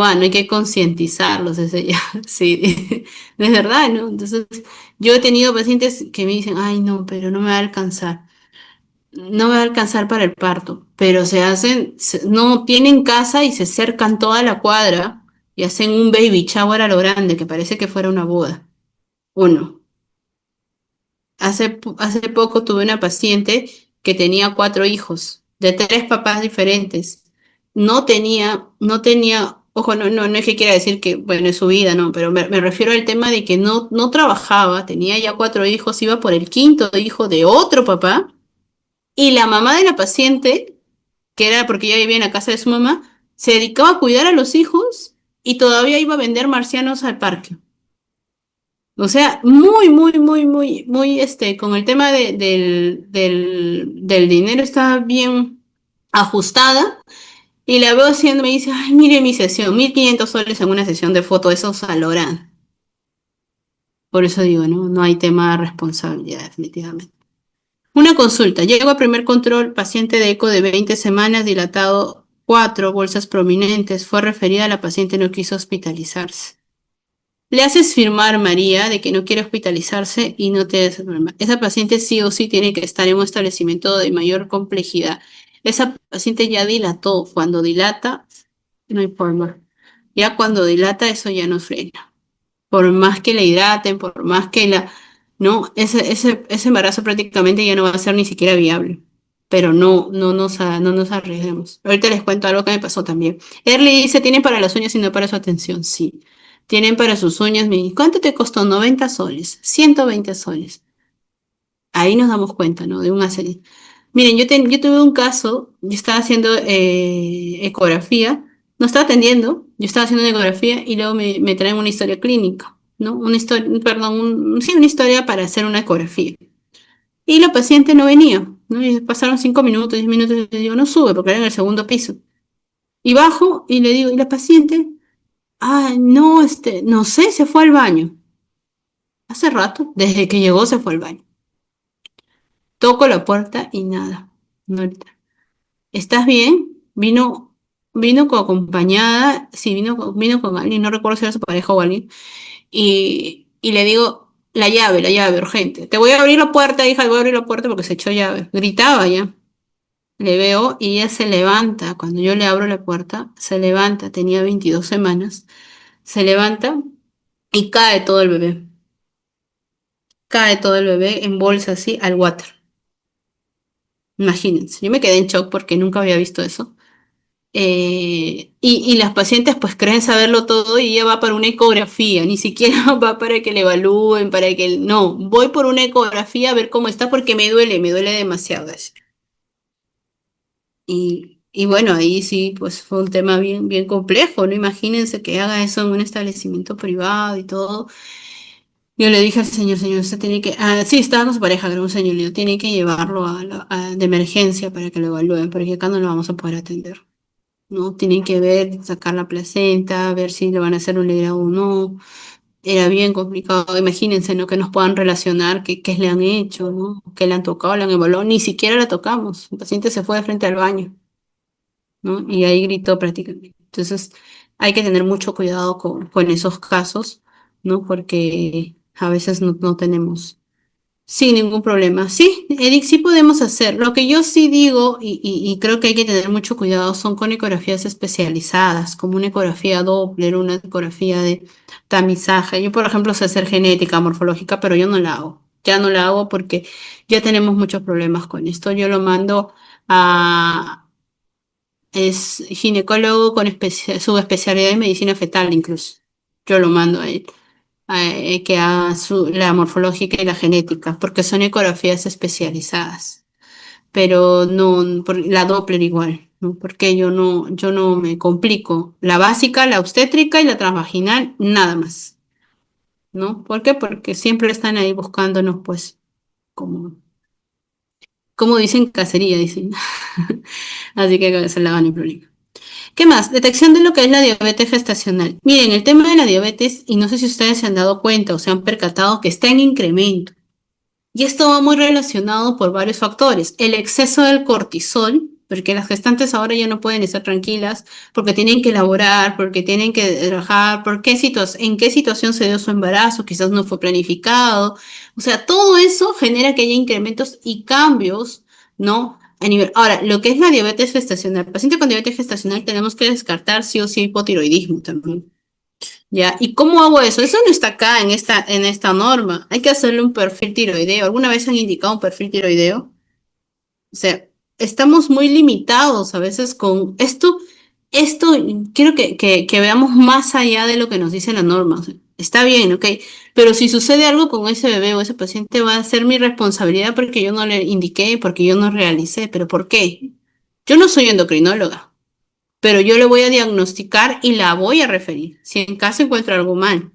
hay que concientizarlos, ese ya, sí, es verdad, ¿no? Entonces, yo he tenido pacientes que me dicen, ay, no, pero no me va a alcanzar, no me va a alcanzar para el parto, pero no tienen casa y se cercan toda la cuadra y hacen un baby shower a lo grande, que parece que fuera una boda. Uno. Hace poco tuve una paciente que tenía 4 hijos de 3 papás diferentes. No tenía, ojo, no es que quiera decir que, bueno, es su vida, no, pero me refiero al tema de que no trabajaba, tenía ya 4 hijos, iba por el quinto hijo de otro papá, y la mamá de la paciente, que era porque ella vivía en la casa de su mamá, se dedicaba a cuidar a los hijos y todavía iba a vender marcianos al parque. O sea, muy, muy, muy, muy, muy, con el tema del dinero está bien ajustada y la veo haciendo, me dice, ay, mire mi sesión, 1.500 soles en una sesión de foto, eso es a lo grande. Por eso digo, no hay tema de responsabilidad, definitivamente. Una consulta, llego a primer control, paciente de eco de 20 semanas, dilatado 4 bolsas prominentes, fue referida, la paciente no quiso hospitalizarse. Le haces firmar, María, de que no quiere hospitalizarse y no te des el problema. Esa paciente sí o sí tiene que estar en un establecimiento de mayor complejidad. Esa paciente ya dilató. Cuando dilata, no hay forma. Ya cuando dilata, eso ya no frena. por más que la hidraten, por más que no, ese embarazo prácticamente ya no va a ser ni siquiera viable. Pero no nos arriesguemos. Ahorita les cuento algo que me pasó también. Erly dice, tienen para las uñas y no para su atención. Sí, tienen para sus uñas. ¿Cuánto te costó? 90 soles, 120 soles. Ahí nos damos cuenta, ¿no? De un hace. Miren, yo tuve un caso, yo estaba haciendo ecografía, no estaba atendiendo, yo estaba haciendo una ecografía y luego me traen una historia clínica, ¿no? Una historia, perdón, sí, una historia para hacer una ecografía. Y la paciente no venía, ¿no? Y pasaron 5 minutos, 10 minutos, y le digo, no sube porque era en el segundo piso. Y bajo y le digo, ¿y la paciente? Ah, no, no sé, se fue al baño. Hace rato, desde que llegó se fue al baño. Toco la puerta y nada. No, ¿estás bien? Vino acompañada, sí, vino con alguien, no recuerdo si era su pareja o alguien, y le digo, la llave, urgente. Te voy a abrir la puerta, hija, te voy a abrir la puerta porque se echó llave. Gritaba ya. Le veo y ella se levanta. Cuando yo le abro la puerta, se levanta, tenía 22 semanas, se levanta y cae todo el bebé. Cae todo el bebé en bolsa así al water. Imagínense, yo me quedé en shock porque nunca había visto eso. Y las pacientes pues creen saberlo todo y ella va para una ecografía, ni siquiera va para que le evalúen, para que... No, voy por una ecografía a ver cómo está porque me duele demasiado eso. Y bueno, ahí sí, pues fue un tema bien, bien complejo, ¿no? Imagínense que haga eso en un establecimiento privado y todo. Yo le dije al señor, usted tiene que... Ah, sí, estaba con su pareja, era un señor, le digo, tiene que llevarlo de emergencia para que lo evalúen, porque acá no lo vamos a poder atender. ¿No? Tienen que ver, sacar la placenta, ver si le van a hacer un legrado o no. Era bien complicado. Imagínense, ¿no? Que nos puedan relacionar qué le han hecho, ¿no? ¿Qué le han tocado, le han evaluado? Ni siquiera la tocamos. El paciente se fue de frente al baño, ¿no? Y ahí gritó prácticamente. Entonces, hay que tener mucho cuidado con esos casos, ¿no? Porque a veces no tenemos. Sin ningún problema. Sí, Eric, sí podemos hacer. Lo que yo sí digo, y creo que hay que tener mucho cuidado, son con ecografías especializadas, como una ecografía Doppler, una ecografía de tamizaje. Yo, por ejemplo, sé hacer genética morfológica, pero yo no la hago. Ya no la hago porque ya tenemos muchos problemas con esto. Yo lo mando a... Es ginecólogo con subespecialidad en medicina fetal incluso. Yo lo mando a él que haga la morfológica y la genética, porque son ecografías especializadas, pero no, la Doppler igual, ¿no? Porque yo no me complico. La básica, la obstétrica y la transvaginal, nada más, ¿no? ¿Por qué? Porque siempre están ahí buscándonos, pues, como, como dicen, cacería, dicen. Así que se la van el problema. ¿Qué más? Detección de lo que es la diabetes gestacional. Miren, el tema de la diabetes, y no sé si ustedes se han dado cuenta o se han percatado que está en incremento. Y esto va muy relacionado por varios factores. El exceso del cortisol, porque las gestantes ahora ya no pueden estar tranquilas, porque tienen que elaborar, porque tienen que trabajar, en qué situación se dio su embarazo, quizás no fue planificado. O sea, todo eso genera que haya incrementos y cambios, ¿no? A nivel. Ahora, lo que es la diabetes gestacional, paciente con diabetes gestacional tenemos que descartar sí o sí hipotiroidismo también. ¿Ya? ¿Y cómo hago eso? Eso no está acá en esta norma. Hay que hacerle un perfil tiroideo. ¿Alguna vez han indicado un perfil tiroideo? O sea, estamos muy limitados a veces con esto. Esto quiero que veamos más allá de lo que nos dice la norma. O sea, está bien, ok, pero si sucede algo con ese bebé o ese paciente va a ser mi responsabilidad porque yo no le indiqué, porque yo no realicé. ¿Pero por qué? Yo no soy endocrinóloga, pero yo le voy a diagnosticar y la voy a referir si en caso encuentro algo mal,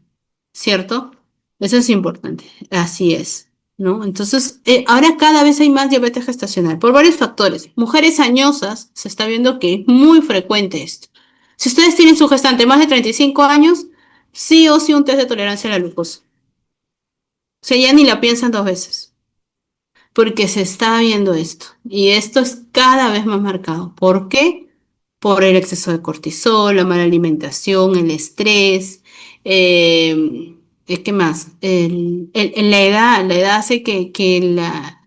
¿cierto? Eso es importante, así es, ¿no? Entonces, ahora cada vez hay más diabetes gestacional por varios factores. Mujeres añosas, se está viendo que es muy frecuente esto. Si ustedes tienen su gestante más de 35 años, sí o sí un test de tolerancia a la glucosa. O sea, ya ni la piensan dos veces porque se está viendo esto y esto es cada vez más marcado. ¿Por qué? Por el exceso de cortisol, la mala alimentación, el estrés, ¿qué más? La edad hace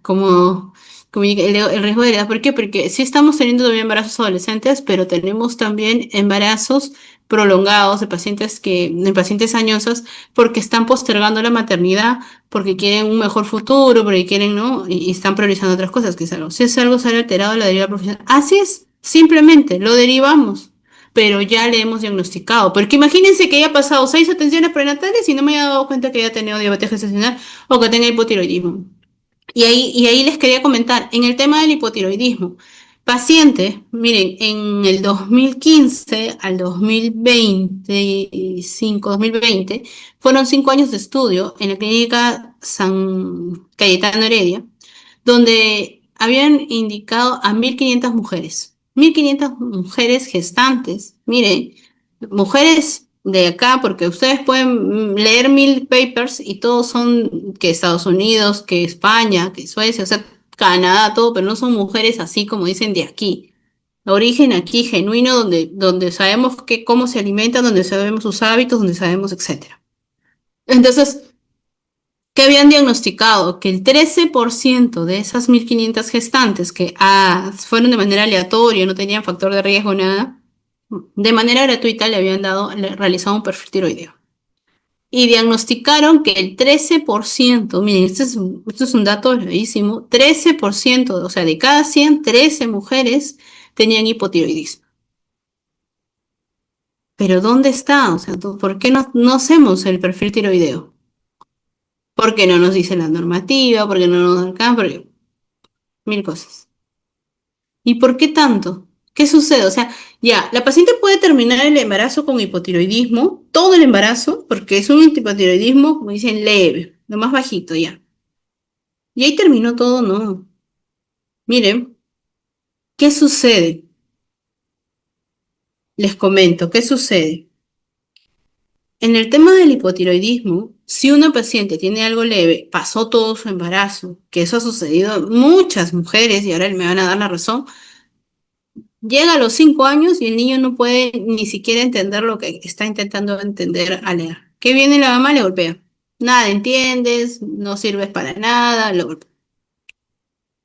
como el riesgo de la edad. ¿Por qué? Porque sí estamos teniendo todavía embarazos adolescentes, pero tenemos también embarazos prolongados de pacientes añosas porque están postergando la maternidad, porque quieren un mejor futuro, porque quieren, ¿no? Y están priorizando otras cosas, que es algo. Si es algo sale alterado, la deriva profesional. Así es, simplemente lo derivamos, pero ya le hemos diagnosticado. Porque imagínense que haya pasado 6 atenciones prenatales y no me haya dado cuenta que haya tenido diabetes gestacional o que tenga hipotiroidismo. Y ahí les quería comentar, en el tema del hipotiroidismo, pacientes, miren, en el 2015 al 2025, 2020, fueron 5 años de estudio en la clínica San Cayetano Heredia, donde habían indicado a 1.500 mujeres, 1.500 mujeres gestantes, miren, mujeres de acá, porque ustedes pueden leer 1.000 papers y todos son que Estados Unidos, que España, que Suecia, o sea, Canadá, todo, pero no son mujeres así como dicen de aquí. Origen aquí, genuino, donde sabemos cómo se alimentan, donde sabemos sus hábitos, donde sabemos, etcétera. Entonces, ¿qué habían diagnosticado? Que el 13% de esas 1.500 gestantes que fueron de manera aleatoria, no tenían factor de riesgo, nada, de manera gratuita le realizado un perfil tiroideo. Y diagnosticaron que el 13%, miren, esto es un dato gravísimo, 13%, o sea, de cada 100, 13 mujeres tenían hipotiroidismo. Pero ¿dónde está? O sea, ¿por qué no hacemos el perfil tiroideo? Porque no nos dice la normativa, porque no nos alcanza, porque mil cosas. ¿Y por qué tanto? ¿Qué sucede? O sea, ya, la paciente puede terminar el embarazo con hipotiroidismo, todo el embarazo, porque es un hipotiroidismo, como dicen, leve, lo más bajito ya. Y ahí terminó todo, no. Miren, ¿qué sucede? Les comento, ¿qué sucede? En el tema del hipotiroidismo, si una paciente tiene algo leve, pasó todo su embarazo, que eso ha sucedido a muchas mujeres, y ahora me van a dar la razón, llega a los 5 años y el niño no puede ni siquiera entender lo que está intentando entender a leer. ¿Qué viene la mamá? Le golpea. Nada entiendes, no sirves para nada, lo golpea.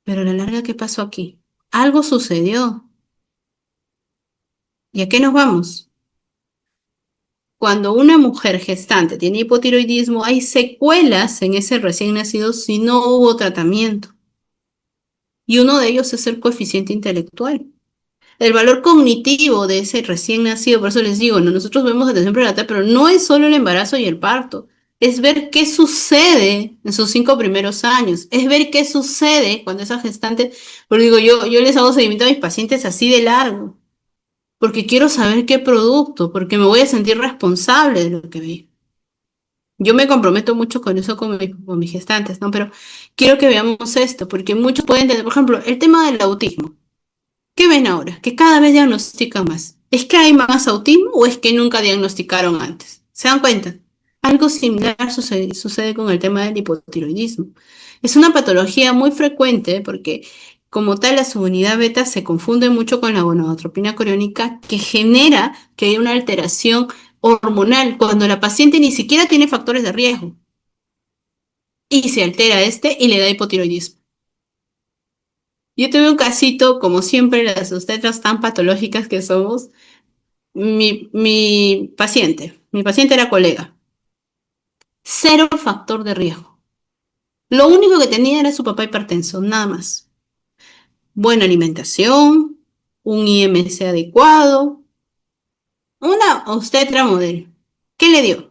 Pero a la larga, ¿qué pasó aquí? Algo sucedió. ¿Y a qué nos vamos? Cuando una mujer gestante tiene hipotiroidismo, hay secuelas en ese recién nacido si no hubo tratamiento. Y uno de ellos es el coeficiente intelectual. El valor cognitivo de ese recién nacido, por eso les digo, ¿no? Nosotros vemos atención prenatal, pero no es solo el embarazo y el parto, es ver qué sucede en sus 5 primeros años, es ver qué sucede cuando esa gestante, porque digo, yo les hago seguimiento a mis pacientes así de largo, porque quiero saber qué producto, porque me voy a sentir responsable de lo que vi. Yo me comprometo mucho con eso con mis gestantes, ¿no? Pero quiero que veamos esto, porque muchos pueden tener, por ejemplo, el tema del autismo. ¿Qué ven ahora? Que cada vez diagnostican más. ¿Es que hay más autismo o es que nunca diagnosticaron antes? ¿Se dan cuenta? Algo similar sucede con el tema del hipotiroidismo. Es una patología muy frecuente porque como tal la subunidad beta se confunde mucho con la gonadotropina coriónica que genera que haya una alteración hormonal cuando la paciente ni siquiera tiene factores de riesgo y se altera este y le da hipotiroidismo. Yo tuve un casito, como siempre, las obstetras tan patológicas que somos, mi paciente era colega, cero factor de riesgo. Lo único que tenía era su papá hipertenso, nada más. Buena alimentación, un IMC adecuado, una obstetra modelo. ¿Qué le dio?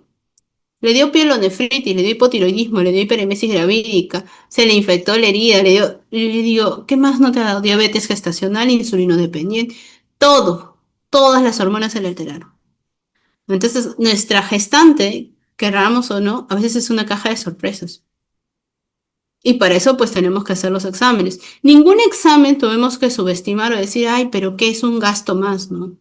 Le dio pielonefritis, le dio hipotiroidismo, le dio hiperemesis gravídica, se le infectó la herida, le digo, ¿qué más no te ha dado? Diabetes gestacional, insulino dependiente, todo, todas las hormonas se le alteraron. Entonces, nuestra gestante, querramos o no, a veces es una caja de sorpresas. Y para eso, pues tenemos que hacer los exámenes. Ningún examen tuvimos que subestimar o decir, ay, pero ¿qué es un gasto más, no?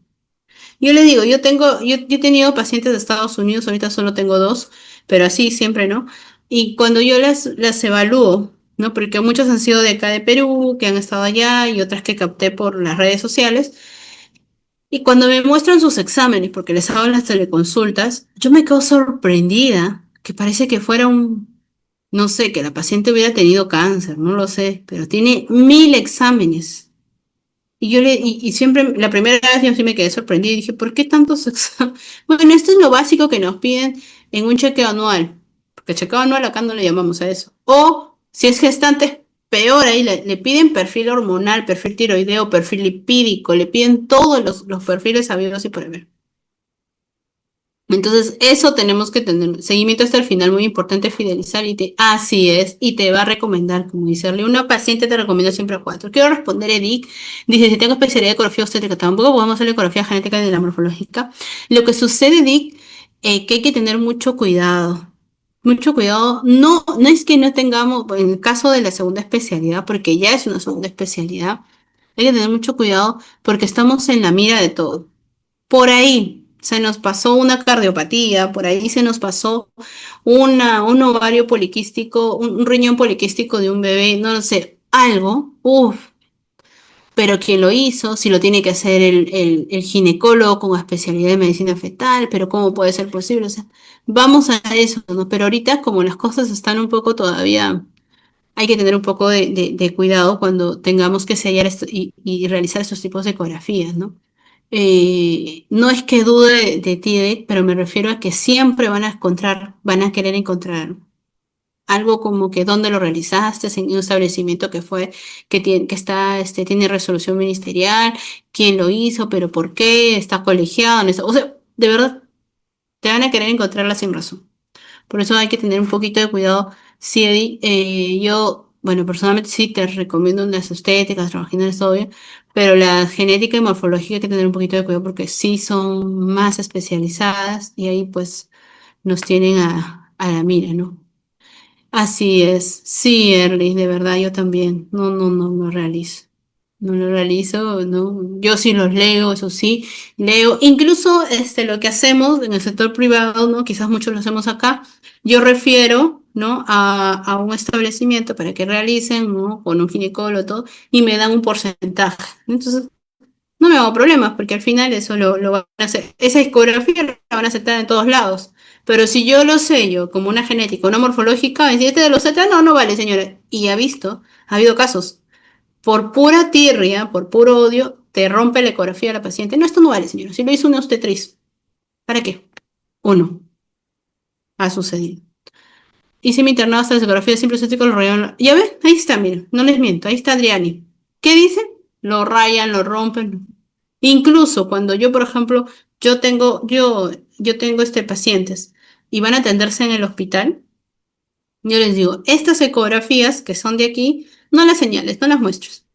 Yo le digo, yo he tenido pacientes de Estados Unidos, ahorita solo tengo dos, pero así siempre, ¿no? Y cuando yo las evalúo, ¿no? Porque muchas han sido de acá de Perú, que han estado allá, y otras que capté por las redes sociales. Y cuando me muestran sus exámenes, porque les hago las teleconsultas, yo me quedo sorprendida, que parece que fuera no sé, que la paciente hubiera tenido cáncer, no lo sé, pero tiene 1.000 exámenes. Y siempre, la primera vez yo sí me quedé sorprendida y dije, ¿por qué tantos exámenes? Bueno, esto es lo básico que nos piden en un chequeo anual, porque chequeo anual acá no le llamamos a eso. O si es gestante, peor ahí, le piden perfil hormonal, perfil tiroideo, perfil lipídico, le piden todos los perfiles habidos y por haber. Entonces, eso tenemos que tener seguimiento hasta el final, muy importante fidelizar así es, y te va a recomendar, como dicerle, una paciente te recomienda siempre a cuatro. Quiero responder, Edith, dice, si tengo especialidad de ecografía obstétrica, tampoco podemos hacer la ecografía genética de la morfológica. Lo que sucede, Edith, que hay que tener mucho cuidado, no es que no tengamos, en el caso de la segunda especialidad, porque ya es una segunda especialidad, hay que tener mucho cuidado porque estamos en la mira de todo. Por ahí se nos pasó una cardiopatía, por ahí se nos pasó un ovario poliquístico, un riñón poliquístico de un bebé, no lo sé, algo, uff, pero quién lo hizo, si lo tiene que hacer el ginecólogo con especialidad de medicina fetal, pero cómo puede ser posible, o sea, vamos a eso, ¿no? Pero ahorita como las cosas están un poco todavía, hay que tener un poco de cuidado cuando tengamos que sellar esto y realizar estos tipos de ecografías, ¿no? No es que dude de ti, Edith, pero me refiero a que siempre van a encontrar, van a querer encontrar algo como que dónde lo realizaste, en un establecimiento que fue, que está, tiene resolución ministerial, quién lo hizo, pero por qué, está colegiado, en eso. O sea, de verdad, te van a querer encontrarla sin razón. Por eso hay que tener un poquito de cuidado. Sí, Eddie, yo, bueno, personalmente sí te recomiendo las estéticas, transvaginales, obvio, pero la genética y morfológica hay que tener un poquito de cuidado porque sí son más especializadas y ahí pues nos tienen a la mira, ¿no? Así es, sí, Erly, de verdad yo también. No lo realizo. No lo realizo, no. Yo sí los leo, eso sí, leo. Incluso lo que hacemos en el sector privado, ¿no? Quizás muchos lo hacemos acá. Yo refiero, ¿no? A un establecimiento para que realicen, ¿no? Con un ginecólogo, todo, y me dan un porcentaje. Entonces, no me hago problemas porque al final eso lo van a hacer. Esa ecografía la van a aceptar en todos lados. Pero si yo lo sello como una genética, una morfológica, y si este de los Z, no, no vale, señora. Y ha habido casos. Por pura tirria, por puro odio, te rompe la ecografía de la paciente. No, esto no vale, señora. Si lo hizo una obstetriz, ¿para qué? Uno, ha sucedido. Hice mi internado hasta la ecografía siempre estoy con los rayones. Ya ven, ahí está, miren, no les miento, ahí está Adriani. ¿Qué dice? Lo rayan, lo rompen. Incluso cuando yo, por ejemplo, yo tengo pacientes y van a atenderse en el hospital, yo les digo, estas ecografías que son de aquí, no las señales, no las muestres.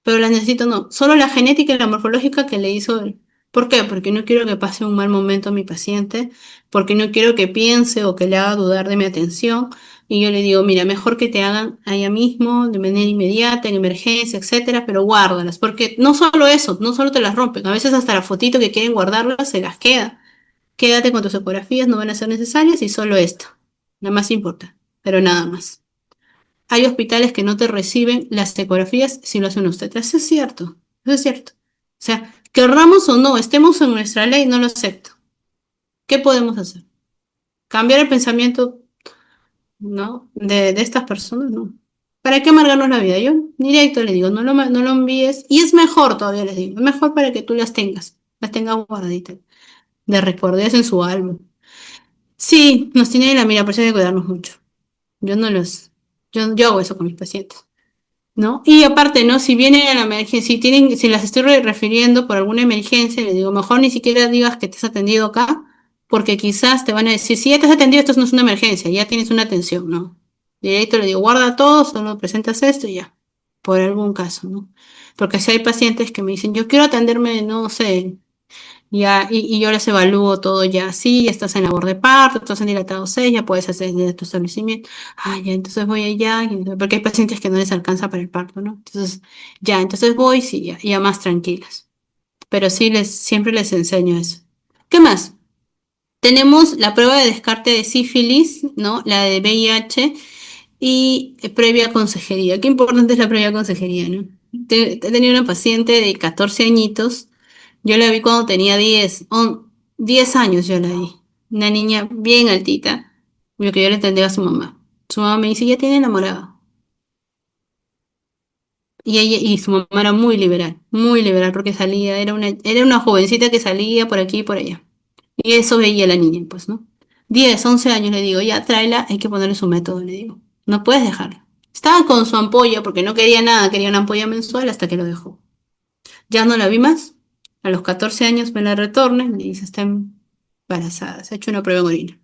Pero las necesito no, solo la genética y la morfológica que le hizo él. ¿Por qué? Porque no quiero que pase un mal momento a mi paciente, porque no quiero que piense o que le haga dudar de mi atención. Y yo le digo, mira, mejor que te hagan allá mismo, de manera inmediata, en emergencia, etcétera, pero guárdalas, porque no solo eso, no solo te las rompen, a veces hasta la fotito que quieren guardarlas se las queda. Quédate con tus ecografías, no van a ser necesarias y solo esto, la más importante, pero nada más. Hay hospitales que no te reciben las ecografías si lo hacen usted. Eso es cierto, eso es cierto. O sea, querramos o no, estemos en nuestra ley, no lo acepto. ¿Qué podemos hacer? ¿Cambiar el pensamiento, no, de estas personas? No. ¿Para qué amargarnos la vida? Yo directo le digo, no lo envíes. Y es mejor todavía, les digo, es mejor para que tú las tengas guardaditas, de recuerdo, es en su álbum. Sí, nos tienen en la mira, por eso hay que cuidarnos mucho. Yo no los, yo hago eso con mis pacientes. ¿No? Y aparte, ¿no? Si vienen a la emergencia, si las estoy refiriendo por alguna emergencia, les digo, mejor ni siquiera digas que te has atendido acá, porque quizás te van a decir, si ya te has atendido, esto no es una emergencia, ya tienes una atención, ¿no? Directo le digo, guarda todo, solo presentas esto y ya, por algún caso, ¿no? Porque si hay pacientes que me dicen, yo quiero atenderme, no sé, ya, y yo les evalúo todo ya. Sí, ya estás en labor de parto, estás en dilatado 6, ya puedes hacer de tu establecimiento. Ah, ya, entonces voy allá, porque hay pacientes que no les alcanza para el parto, ¿no? Entonces, ya, entonces voy, sí, ya, ya más tranquilas. Pero sí, siempre les enseño eso. ¿Qué más? Tenemos la prueba de descarte de sífilis, ¿no? La de VIH y previa consejería. Qué importante es la previa consejería, ¿no? He tenido una paciente de 14 añitos. Yo la vi cuando tenía 10 años, yo la vi. Una niña bien altita, lo que yo le entendía a su mamá. Su mamá me dice, ya tiene enamorado. Y ella y su mamá era muy liberal porque salía, era una jovencita que salía por aquí y por allá. Y eso veía la niña, pues, ¿no? 10, 11 años le digo, ya tráela, hay que ponerle su método, le digo. No puedes dejarla. Estaba con su ampolla porque no quería nada, quería una ampolla mensual hasta que lo dejó. Ya no la vi más. A los 14 años me la retorna y me dice, está embarazada, se ha hecho una prueba en orina.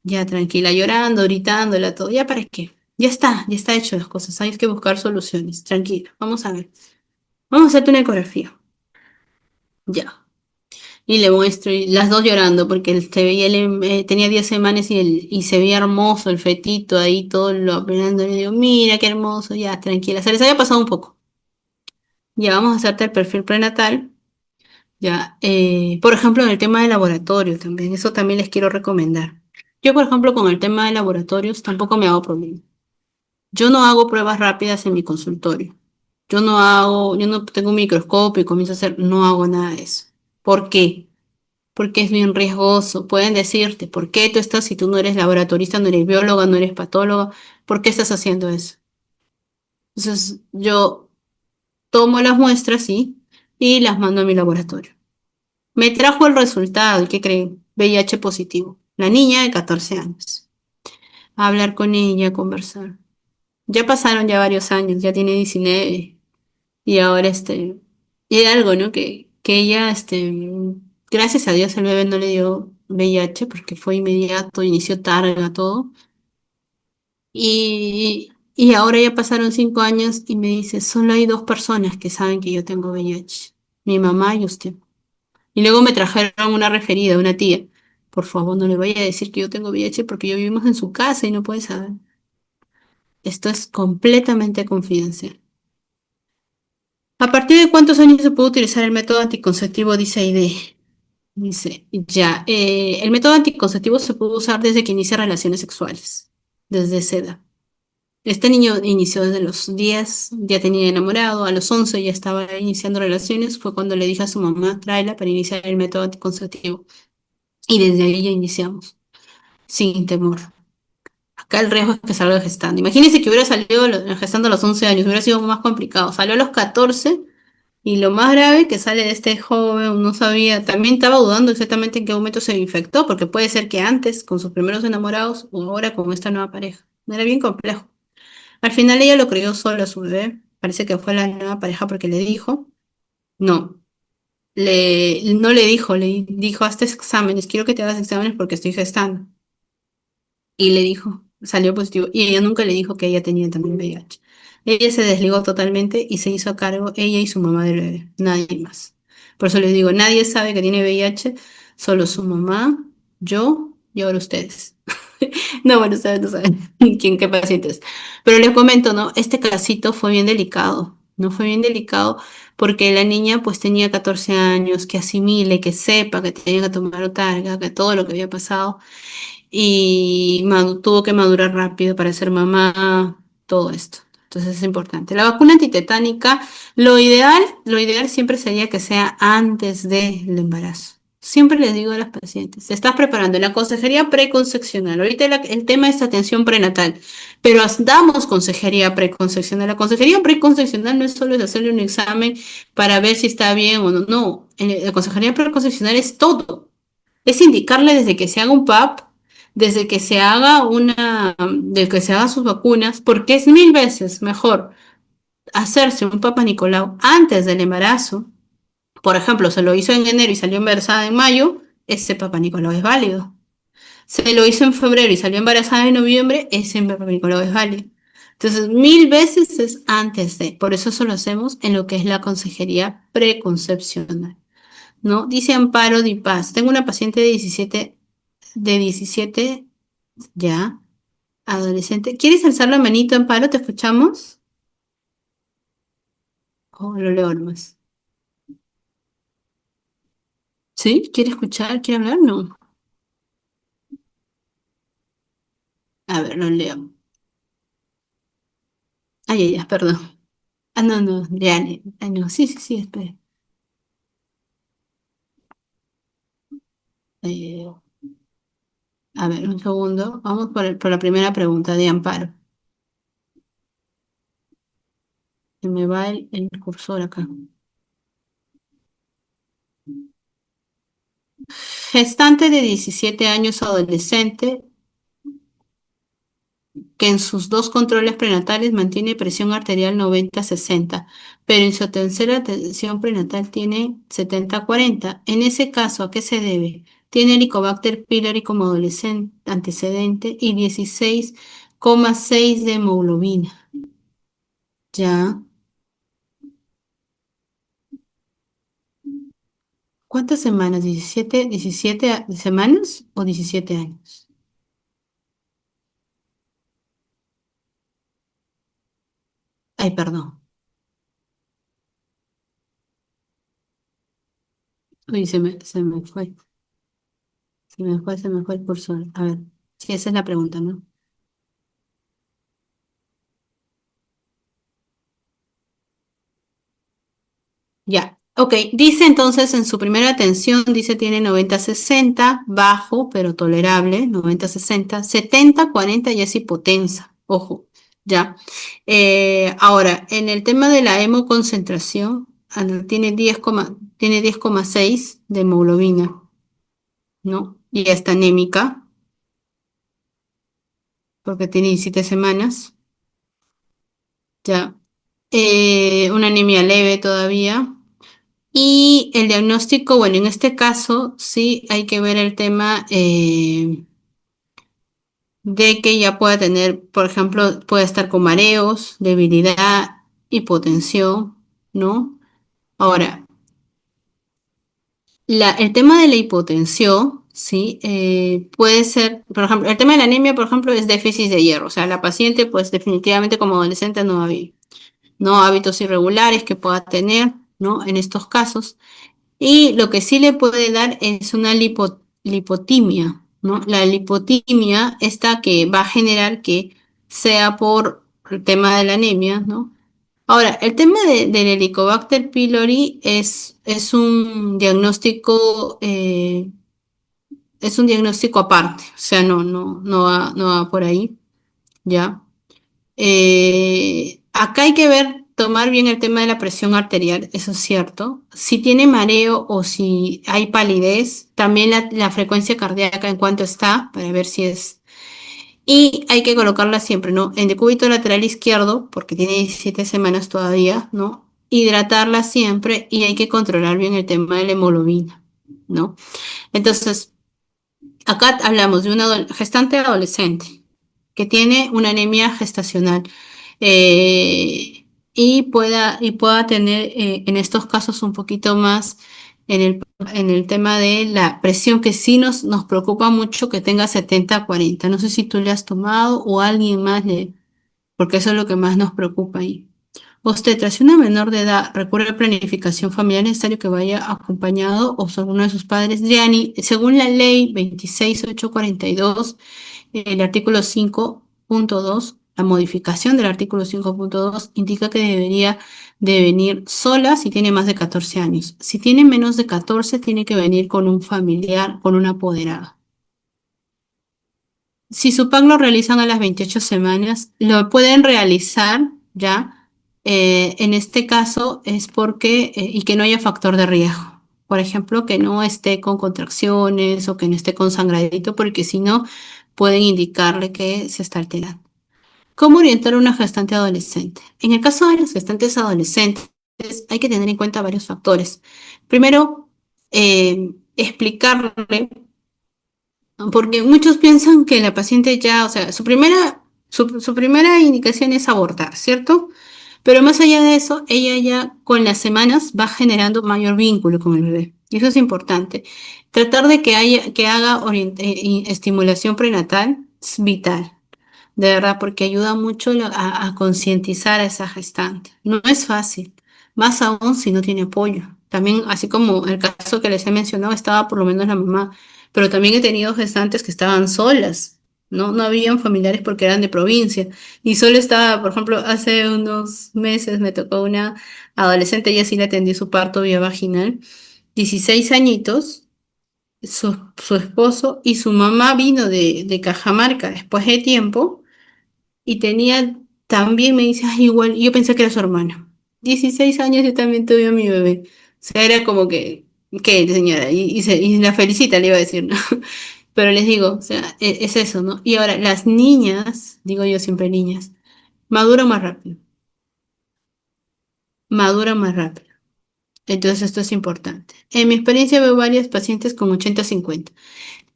Ya tranquila, llorando, gritándola, todo. ¿Ya para qué? Ya está hecho las cosas, hay que buscar soluciones. Tranquila, vamos a ver. Vamos a hacerte una ecografía. Ya. Y le muestro, y las dos llorando, porque se veía, tenía 10 semanas y se veía hermoso el fetito ahí, todo lo operando. Le digo, mira qué hermoso, ya, tranquila. Se les había pasado un poco. Ya vamos a hacerte el perfil prenatal. Ya, por ejemplo, en el tema de laboratorio también, eso también les quiero recomendar. Yo, por ejemplo, con el tema de laboratorios tampoco me hago problema. Yo no hago pruebas rápidas en mi consultorio. Yo no tengo un microscopio y comienzo a hacer, no hago nada de eso. ¿Por qué? Porque es bien riesgoso. Pueden decirte, ¿por qué tú estás si tú no eres laboratorista, no eres bióloga, no eres patóloga? ¿Por qué estás haciendo eso? Entonces, yo tomo las muestras, sí, y las mando a mi laboratorio. Me trajo el resultado, ¿qué creen? VIH positivo. La niña de 14 años. A hablar con ella, a conversar. Ya pasaron ya varios años, ya tiene 19 y ahora y era algo, ¿no? Que ella, gracias a Dios el bebé no le dio VIH porque fue inmediato, inició tarde todo. Y ahora ya pasaron 5 años y me dice, solo hay dos personas que saben que yo tengo VIH, mi mamá y usted. Y luego me trajeron una referida, una tía. Por favor, no le vaya a decir que yo tengo VIH porque yo vivimos en su casa y no puede saber. Esto es completamente confidencial. ¿A partir de cuántos años se puede utilizar el método anticonceptivo? Dice ID. Dice, ya, el método anticonceptivo se puede usar desde que inicia relaciones sexuales, desde esa edad. Este niño inició desde los 10, ya tenía enamorado, a los 11 ya estaba iniciando relaciones, fue cuando le dije a su mamá, tráela para iniciar el método anticonceptivo. Y desde ahí ya iniciamos, sin temor. Acá el riesgo es que salga gestando. Imagínense que hubiera salido gestando a los 11 años, hubiera sido más complicado. Salió a los 14 y lo más grave que sale de este joven, no sabía, también estaba dudando exactamente en qué momento se infectó, porque puede ser que antes, con sus primeros enamorados, o ahora con esta nueva pareja. Era bien complejo. Al final ella lo crió sola a su bebé. Parece que fue la nueva pareja porque le dijo. No, no le dijo, le dijo, hazte exámenes, quiero que te hagas exámenes porque estoy gestando. Y le dijo, salió positivo. Y ella nunca le dijo que ella tenía también VIH. Ella se desligó totalmente y se hizo a cargo ella y su mamá del bebé, nadie más. Por eso les digo, nadie sabe que tiene VIH, solo su mamá, yo y ahora ustedes. No, bueno, ustedes no saben quién, qué paciente es. Pero les comento, ¿no? Este casito fue bien delicado, ¿no? Fue bien delicado porque la niña pues tenía 14 años, que asimile, que sepa que tenía que tomar otarga, que todo lo que había pasado y tuvo que madurar rápido para ser mamá, todo esto. Entonces es importante. La vacuna antitetánica, lo ideal siempre sería que sea antes del embarazo. Siempre les digo a las pacientes, te estás preparando en la consejería preconcepcional. Ahorita el tema es atención prenatal, pero damos consejería preconcepcional. La consejería preconcepcional no es solo es hacerle un examen para ver si está bien o no. No, la consejería preconcepcional es todo. Es indicarle desde que se haga un PAP, desde que se haga de que se hagan sus vacunas, porque es 1000 veces mejor hacerse un Papa Nicolau antes del embarazo. Por ejemplo, se lo hizo en enero y salió embarazada en mayo, ese Papa Nicolau es válido. Se lo hizo en febrero y salió embarazada en noviembre, ese Papa Nicolau es válido. Entonces, 1000 veces es antes de. Por eso lo hacemos en lo que es la consejería preconcepcional. ¿No? Dice Amparo Di Paz. Tengo una paciente de 17 ya, adolescente. ¿Quieres alzar la manito, Amparo? ¿Te escuchamos? Oh, lo leo nomás. ¿Sí? ¿Quiere escuchar? ¿Quiere hablar? No. A ver, lo leo. Ay, ay, ay, perdón. Ah, no, no, ya, ah, no, sí, sí, sí, espera. Eh, a ver, un segundo. Vamos por la primera pregunta de Amparo. Se me va el cursor acá. Gestante de 17 años adolescente que en sus dos controles prenatales mantiene presión arterial 90-60, pero en su tercera atención prenatal tiene 70-40. En ese caso, ¿a qué se debe? Tiene Helicobacter pylori como adolescente antecedente y 16,6 de hemoglobina. Ya. ¿Cuántas semanas? ¿17 semanas o 17 años? Ay, perdón. Uy, se me fue. Se me fue el cursor. A ver, sí, esa es la pregunta, ¿no? Ya, ok. Dice entonces en su primera atención, dice tiene 90-60, bajo, pero tolerable, 90-60, 70-40 ya es hipotensa, ojo, ya. Ahora, en el tema de la hemoconcentración, tiene 10,6 de hemoglobina, ¿no? Y ya está anémica, porque tiene 17 semanas, ya. Una anemia leve todavía. Y el diagnóstico, bueno, en este caso sí hay que ver el tema de que ya pueda tener, por ejemplo, puede estar con mareos, debilidad, hipotensión, ¿no? Ahora, el tema de la hipotensión, sí, puede ser, por ejemplo, el tema de la anemia, por ejemplo, es déficit de hierro, o sea, la paciente, pues definitivamente como adolescente no había, no hábitos irregulares que pueda tener, ¿no? En estos casos. Y lo que sí le puede dar es una lipotimia, ¿no? La lipotimia, esta que va a generar que sea por el tema de la anemia, ¿no? Ahora, el tema del Helicobacter pylori es un diagnóstico aparte, o sea, no va por ahí, ¿ya? Acá hay que ver, tomar bien el tema de la presión arterial, eso es cierto. Si tiene mareo o si hay palidez, también la frecuencia cardíaca en cuanto está, para ver si es. Y hay que colocarla siempre, ¿no? En decúbito lateral izquierdo, porque tiene 17 semanas todavía, ¿no? Hidratarla siempre y hay que controlar bien el tema de la hemoglobina, ¿no? Entonces, acá hablamos de una gestante adolescente que tiene una anemia gestacional y pueda tener en estos casos un poquito más en el tema de la presión que sí nos preocupa mucho que tenga 70-40. No sé si tú le has tomado o alguien más porque eso es lo que más nos preocupa ahí. Obstetra, si una menor de edad recurre a planificación familiar, es necesario que vaya acompañado o solo uno de sus padres. Gianni, según la ley 26842, el artículo 5.2, la modificación del artículo 5.2 indica que debería de venir sola si tiene más de 14 años. Si tiene menos de 14, tiene que venir con un familiar, con una apoderada. Si su pack lo realizan a las 28 semanas, lo pueden realizar ya. En este caso es y que no haya factor de riesgo. Por ejemplo, que no esté con contracciones o que no esté con sangradito, porque si no, pueden indicarle que se está alterando. ¿Cómo orientar a una gestante adolescente? En el caso de las gestantes adolescentes, hay que tener en cuenta varios factores. Primero, explicarle porque muchos piensan que la paciente ya, o sea, su primera indicación es abortar, ¿cierto? Pero más allá de eso, ella ya con las semanas va generando mayor vínculo con el bebé. Y eso es importante. Tratar de que haga estimulación prenatal es vital. De verdad, porque ayuda mucho a concientizar a esa gestante. No es fácil, más aún si no tiene apoyo. También, así como el caso que les he mencionado, estaba por lo menos la mamá, pero también he tenido gestantes que estaban solas, ¿no? No habían familiares porque eran de provincia. Y solo estaba, por ejemplo, hace unos meses me tocó una adolescente, ella sí le atendí su parto vía vaginal, 16 añitos, su esposo y su mamá vino de Cajamarca después de tiempo y tenía, también me dice, "Ay, igual, yo pensé que era su hermana. 16 años yo también tuve a mi bebé. O sea, era como que señora, y la felicita, le iba a decir, ¿no? Pero les digo, o sea, es eso, ¿no? Y ahora, las niñas, digo yo siempre niñas, maduran más rápido, maduran más rápido. Entonces esto es importante. En mi experiencia veo varias pacientes con 80-50.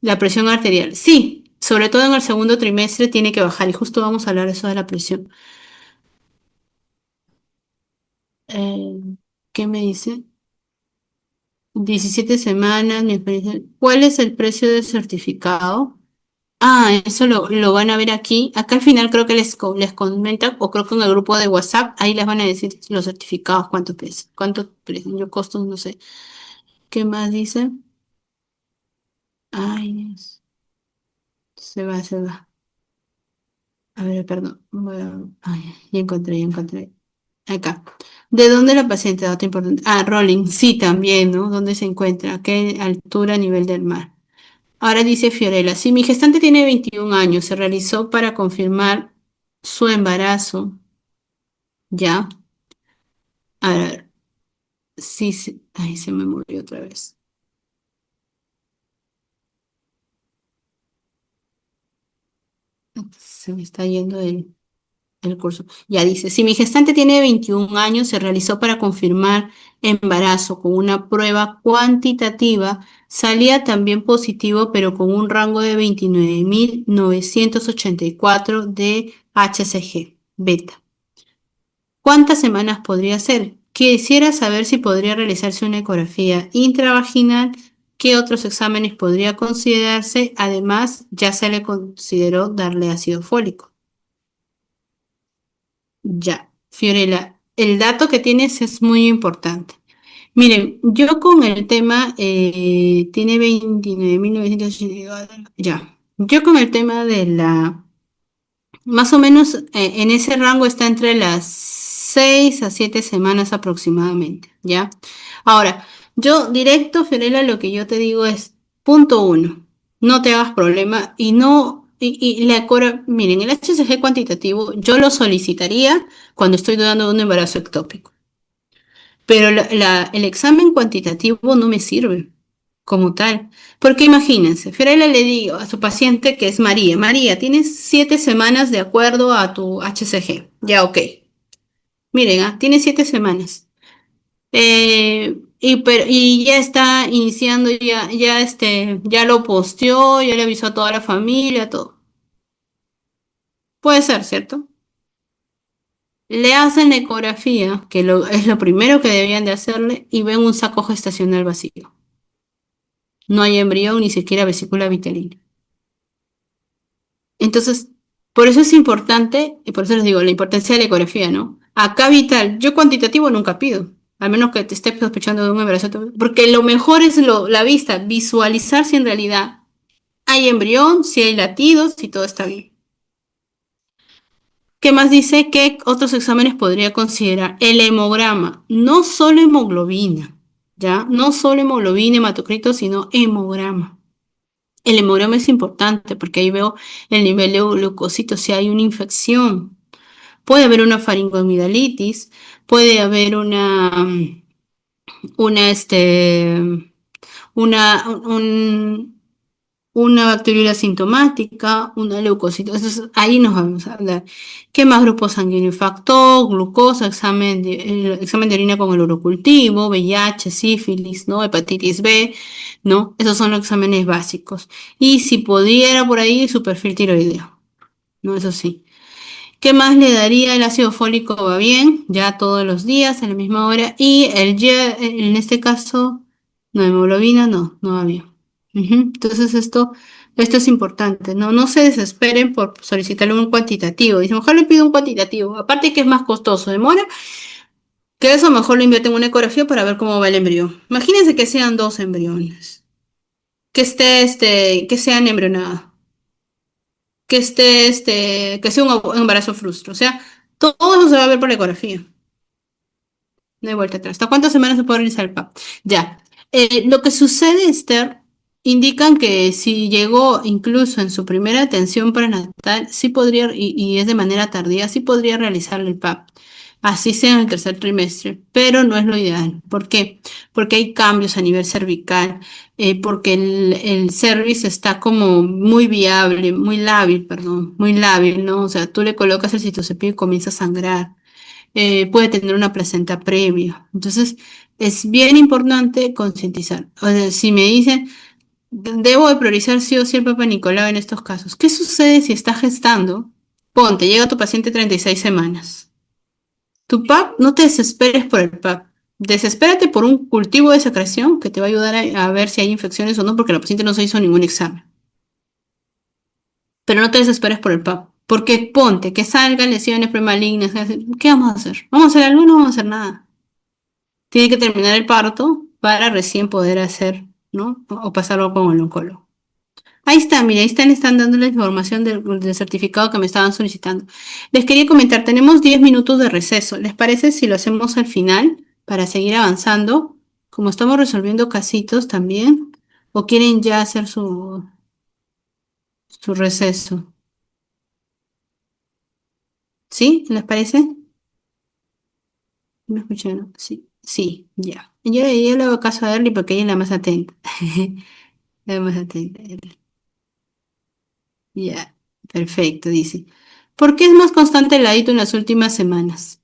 La presión arterial, sí, sobre todo en el segundo trimestre tiene que bajar y justo vamos a hablar de eso de la presión. Eh, ¿Qué me dice? 17 semanas, mi experiencia. ¿Cuál es el precio del certificado? Ah, eso lo van a ver aquí. Acá al final creo que les comenta, o creo que en el grupo de WhatsApp, ahí les van a decir los certificados, cuánto pesan, yo costos, no sé. ¿Qué más dice? Ay, Dios, se va. A ver, perdón. Ay, ya encontré. Acá. ¿De dónde la paciente? Dato importante. Ah, Rolling, sí, también, ¿no? ¿Dónde se encuentra? ¿A qué altura a nivel del mar? Ahora dice Fiorella, si mi gestante tiene 21 años, se realizó para confirmar su embarazo, ya. A ver, sí, sí. Ay, se me murió otra vez. Se me está yendo el curso. Ya dice, si mi gestante tiene 21 años, se realizó para confirmar embarazo con una prueba cuantitativa, salía también positivo, pero con un rango de 29.984 de HCG beta. ¿Cuántas semanas podría ser? Quisiera saber si podría realizarse una ecografía intravaginal, qué otros exámenes podría considerarse. Además, ya se le consideró darle ácido fólico. Ya, Fiorella, el dato que tienes es muy importante. Miren, yo con el tema, tiene 29.982, ya. Yo con el tema de más o menos, en ese rango está entre las 6 a 7 semanas aproximadamente, ¿ya? Ahora, yo directo, Fiorella, lo que yo te digo es, punto uno, no te hagas problema y no, miren, el HCG cuantitativo yo lo solicitaría cuando estoy dudando de un embarazo ectópico, pero el examen cuantitativo no me sirve como tal. Porque imagínense, Fiorella le digo a su paciente que es María, María, tienes 7 semanas de acuerdo a tu HCG. Ya, ok. Miren, tienes 7 semanas. Y ya está iniciando, ya lo posteó, ya le avisó a toda la familia, todo. Puede ser, ¿cierto? Le hacen ecografía, que es lo primero que debían de hacerle, y ven un saco gestacional vacío. No hay embrión, ni siquiera vesícula vitelina. Entonces, por eso es importante, y por eso les digo, la importancia de la ecografía, ¿no? Acá vital, yo cuantitativo nunca pido, al menos que te estés sospechando de un embarazo, porque lo mejor es la vista, visualizar si en realidad hay embrión, si hay latidos, si todo está bien. ¿Qué más dice? ¿Qué otros exámenes podría considerar? El hemograma, no solo hemoglobina, ¿ya? No solo hemoglobina, hematocrito, sino hemograma. El hemograma es importante porque ahí veo el nivel de glucositos, si hay una infección. Puede haber una faringoamidalitis, puede haber una, una bacteriuria sintomática, una leucocitosis. Entonces, ahí nos vamos a hablar. ¿Qué más grupo sanguíneo? Factor, glucosa, el examen de orina con el urocultivo, VIH, sífilis, ¿no? Hepatitis B, ¿no? Esos son los exámenes básicos. Y si pudiera por ahí, su perfil tiroideo, ¿no? Eso sí. ¿Qué más le daría? El ácido fólico va bien, ya todos los días, a la misma hora. Y en este caso, no, hemoglobina no va bien. Ujú. Entonces esto es importante, ¿no? No se desesperen por solicitarle un cuantitativo. Dicen, mejor le pido un cuantitativo. Aparte que es más costoso, demora, que eso mejor lo invierten en una ecografía para ver cómo va el embrión. Imagínense que sean dos embriones, que sean embrionados, que sea un embarazo frustro. O sea, todo eso se va a ver por la ecografía. No hay vuelta atrás. ¿Hasta cuántas semanas se puede realizar el PAP? Ya. Lo que sucede, Esther, indican que si llegó incluso en su primera atención prenatal, sí podría, y es de manera tardía, sí podría realizarle el PAP. así sea en el tercer trimestre, pero no es lo ideal. ¿Por qué? Porque hay cambios a nivel cervical, porque el cervix está como muy viable, muy lábil, perdón, muy lábil, ¿no? O sea, tú le colocas el citocepillo y comienza a sangrar. Puede tener una placenta previa. Entonces, es bien importante concientizar. O sea, si me dicen, debo de priorizar sí o sí el Papa Nicolau en estos casos, ¿qué sucede si está gestando? Ponte, llega tu paciente 36 semanas. Tu PAP, no te desesperes por el PAP. Desespérate por un cultivo de secreción que te va a ayudar a ver si hay infecciones o no, porque la paciente no se hizo ningún examen. Pero no te desesperes por el PAP. Porque ponte que salgan lesiones premalignas. ¿Qué vamos a hacer? ¿Vamos a hacer algo? No vamos a hacer nada. Tiene que terminar el parto para recién poder hacer, ¿no? O pasarlo con el oncólogo. Ahí está, mira, ahí están dando la información del certificado que me estaban solicitando. Les quería comentar, tenemos 10 minutos de receso. ¿Les parece si lo hacemos al final para seguir avanzando? Como estamos resolviendo casitos también, ¿o quieren ya hacer su receso? ¿Sí? ¿Les parece? ¿Me escucharon? Sí, sí, ya. Yo le hago caso a Erly porque ella es la más atenta. La más atenta. Ya, perfecto, dice. ¿Por qué es más constante el ladito en las últimas semanas?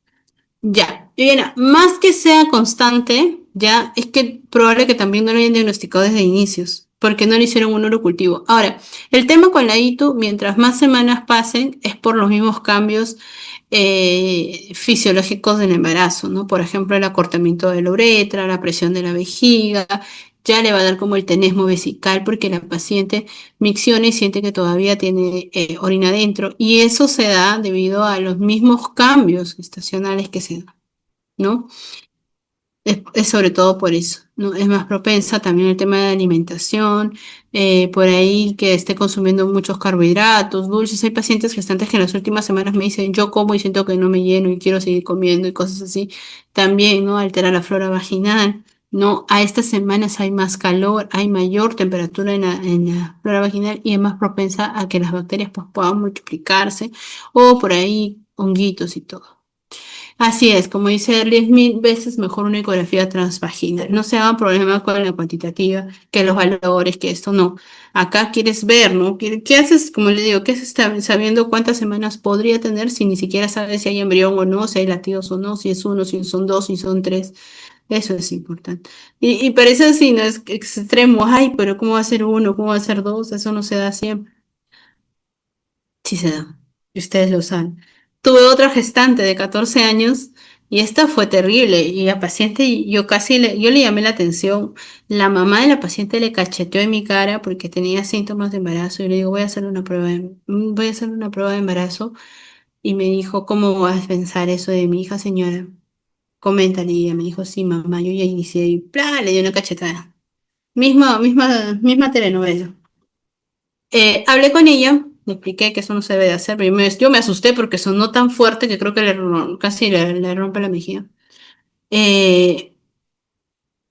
Ya, y bien, más que sea constante, ya es que probable que también no lo hayan diagnosticado desde inicios, porque no le hicieron un urocultivo. Ahora, el tema con la ITU, mientras más semanas pasen, es por los mismos cambios fisiológicos del embarazo, ¿no? Por ejemplo, el acortamiento de la uretra, la presión de la vejiga, ya le va a dar como el tenesmo vesical, porque la paciente micciona y siente que todavía tiene orina adentro, y eso se da debido a los mismos cambios estacionales que se dan, ¿no? Es sobre todo por eso, ¿no? Es más propensa también el tema de alimentación, por ahí que esté consumiendo muchos carbohidratos, dulces. Hay pacientes gestantes que en las últimas semanas me dicen, yo como y siento que no me lleno y quiero seguir comiendo y cosas así. También, ¿no? Altera la flora vaginal, ¿no? A estas semanas hay más calor, hay mayor temperatura en la flora vaginal y es más propensa a que las bacterias pues, puedan multiplicarse o por ahí honguitos y todo. Así es, como dice Early, es 1000 veces mejor una ecografía transvaginal. No se hagan problemas con la cuantitativa, que los valores, que esto no. Acá quieres ver, ¿no? ¿Qué haces? Como le digo, ¿qué haces sabiendo cuántas semanas podría tener si ni siquiera sabes si hay embrión o no, si hay latidos o no, si es uno, si son dos, si son tres? Eso es importante. Y parece así, ¿no? Es extremo. Ay, pero ¿cómo va a ser uno? ¿Cómo va a ser dos? Eso no se da siempre. Sí se da, y ustedes lo saben. Tuve otra gestante de 14 años y esta fue terrible. Y la paciente, yo le llamé la atención. La mamá de la paciente le cacheteó en mi cara porque tenía síntomas de embarazo y le digo, voy a hacer una prueba de embarazo. Y me dijo, ¿cómo vas a pensar eso de mi hija, señora? Coméntale. Y ella me dijo, sí, mamá, yo ya inicié y ¡plá! Le dio una cachetada. Misma telenovela. Hablé con ella, le expliqué que eso no se debe de hacer. Primero, yo me asusté porque sonó tan fuerte que creo que casi le rompe la mejilla. Eh,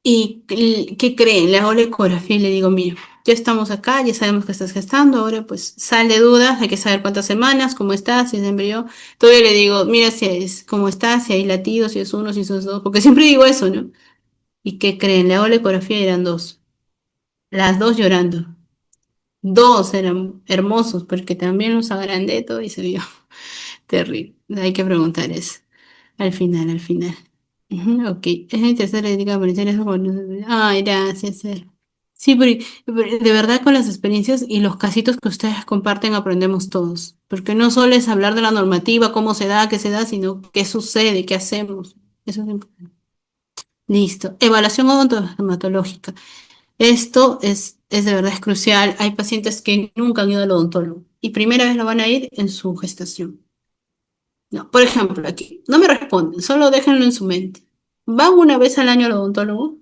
¿qué creen? Le hago la ecografía y le digo, mira, ya estamos acá, ya sabemos que estás gestando, ahora pues sale dudas, hay que saber cuántas semanas, cómo estás, si es embrión. Todavía le digo, mira si es cómo estás, si hay latidos, si es uno, si son dos, porque siempre digo eso, ¿no? ¿Y qué creen? Le hago la ecografía y eran dos, las dos llorando. Dos eran hermosos, porque también los agrandé todo y se vio terrible. Hay que preguntar eso. Al final, al final. Ujú, ok. Es mi tercera ética aparecer eso ay, gracias, Ser. Sí, pero de verdad con las experiencias y los casitos que ustedes comparten aprendemos todos. Porque no solo es hablar de la normativa, cómo se da, qué se da, sino qué sucede, qué hacemos. Eso es importante. Listo. Evaluación odontohematológica. Esto es de verdad es crucial. Hay pacientes que nunca han ido al odontólogo y primera vez lo van a ir en su gestación. No, por ejemplo, aquí, no me responden, solo déjenlo en su mente. ¿Van una vez al año al odontólogo?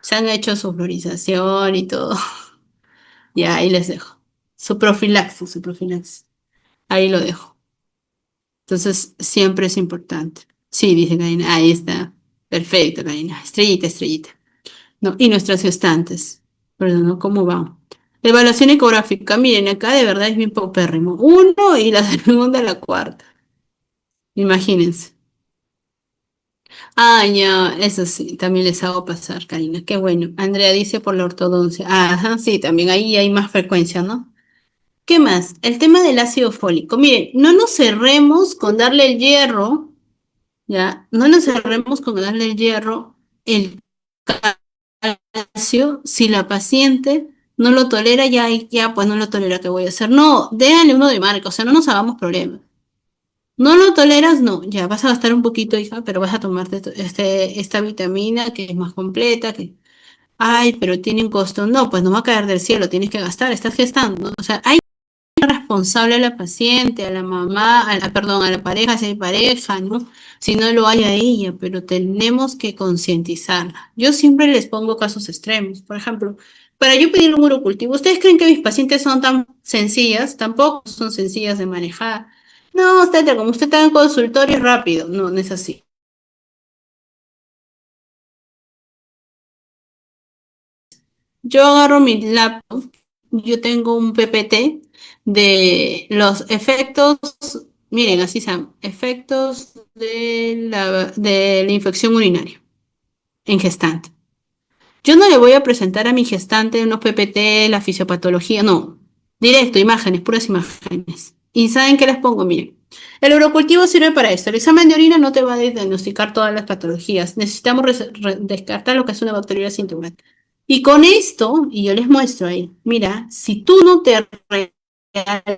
Se han hecho su florización y todo. Ya, ahí les dejo. Su profilaxis. Ahí lo dejo. Entonces, siempre es importante. Sí, dice Karina, ahí está. Perfecto, Karina. Estrellita, estrellita. No, y nuestras gestantes. Perdón, ¿no? ¿Cómo va? Evaluación ecográfica. Miren, acá de verdad es bien paupérrimo. Uno y la segunda, la cuarta. Imagínense. Ah, ya, eso sí, también les hago pasar, Karina. Qué bueno. Andrea dice por la ortodoncia. Ajá, sí, también ahí hay más frecuencia, ¿no? ¿Qué más? El tema del ácido fólico. Miren, no nos cerremos con darle el hierro, ¿ya? No nos cerremos con darle el hierro, el calcio, si la paciente no lo tolera, ya, ya, pues no lo tolera, ¿qué voy a hacer? No, déjale uno de marca, o sea, no nos hagamos problemas. No lo toleras, no, ya vas a gastar un poquito, hija, pero vas a tomarte esta vitamina que es más completa, que, ay, pero tiene un costo. No, pues no va a caer del cielo, tienes que gastar, estás gestando. O sea, hay responsable a la paciente, a la mamá, perdón, a la pareja, si hay pareja, ¿no? Si no lo hay a ella, pero tenemos que concientizarla. Yo siempre les pongo casos extremos. Por ejemplo, para yo pedir un urocultivo, ¿ustedes creen que mis pacientes son tan sencillas? Tampoco son sencillas de manejar. No, usted, como usted está en consultorio, es rápido. No, no es así. Yo agarro mi laptop, yo tengo un PPT de los efectos, miren, así se llama, efectos de la infección urinaria en gestante. Yo no le voy a presentar a mi gestante unos PPT, la fisiopatología, no. Directo, imágenes, puras imágenes. ¿Y saben qué les pongo? Miren, el urocultivo sirve para esto. El examen de orina no te va a diagnosticar todas las patologías. Necesitamos descartar lo que es una bacteria sintomática. Y con esto, y yo les muestro ahí, mira, si tú no te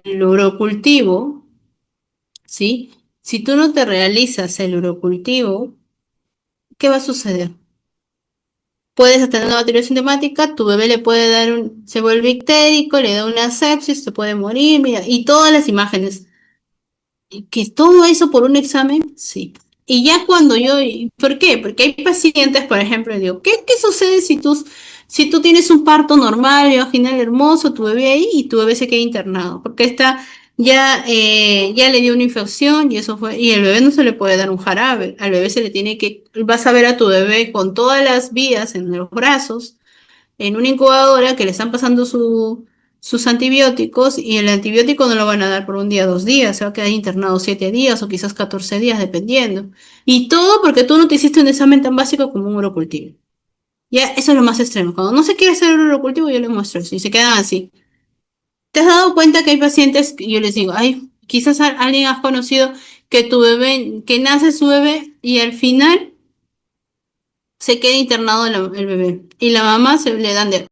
el urocultivo, ¿sí? Si tú no te realizas el urocultivo, ¿qué va a suceder? Puedes tener una bacteria sintomática, tu bebé le puede dar se vuelve ictérico, le da una sepsis, se puede morir, mira, y todas las imágenes. ¿Y que todo eso por un examen? Sí. Y ya cuando ¿por qué? Porque hay pacientes, por ejemplo, y digo, ¿qué sucede si tú tienes un parto normal, vaginal hermoso, tu bebé ahí y tu bebé se queda internado? Porque ya le dio una infección y eso fue, y el bebé no se le puede dar un jarabe, al bebé se le tiene vas a ver a tu bebé con todas las vías en los brazos en una incubadora que le están pasando sus antibióticos y el antibiótico no lo van a dar por un día, 2 días, se va a quedar internado 7 días o quizás 14 días, dependiendo. Y todo porque tú no te hiciste un examen tan básico como un urocultivo. Ya, eso es lo más extremo. Cuando no se quiere hacer un urocultivo, yo le muestro eso y se quedan así. ¿Te has dado cuenta que hay pacientes que yo les digo, ay, quizás alguien has conocido que tu bebé, que nace su bebé y al final se queda internado el bebé y la mamá se le dan de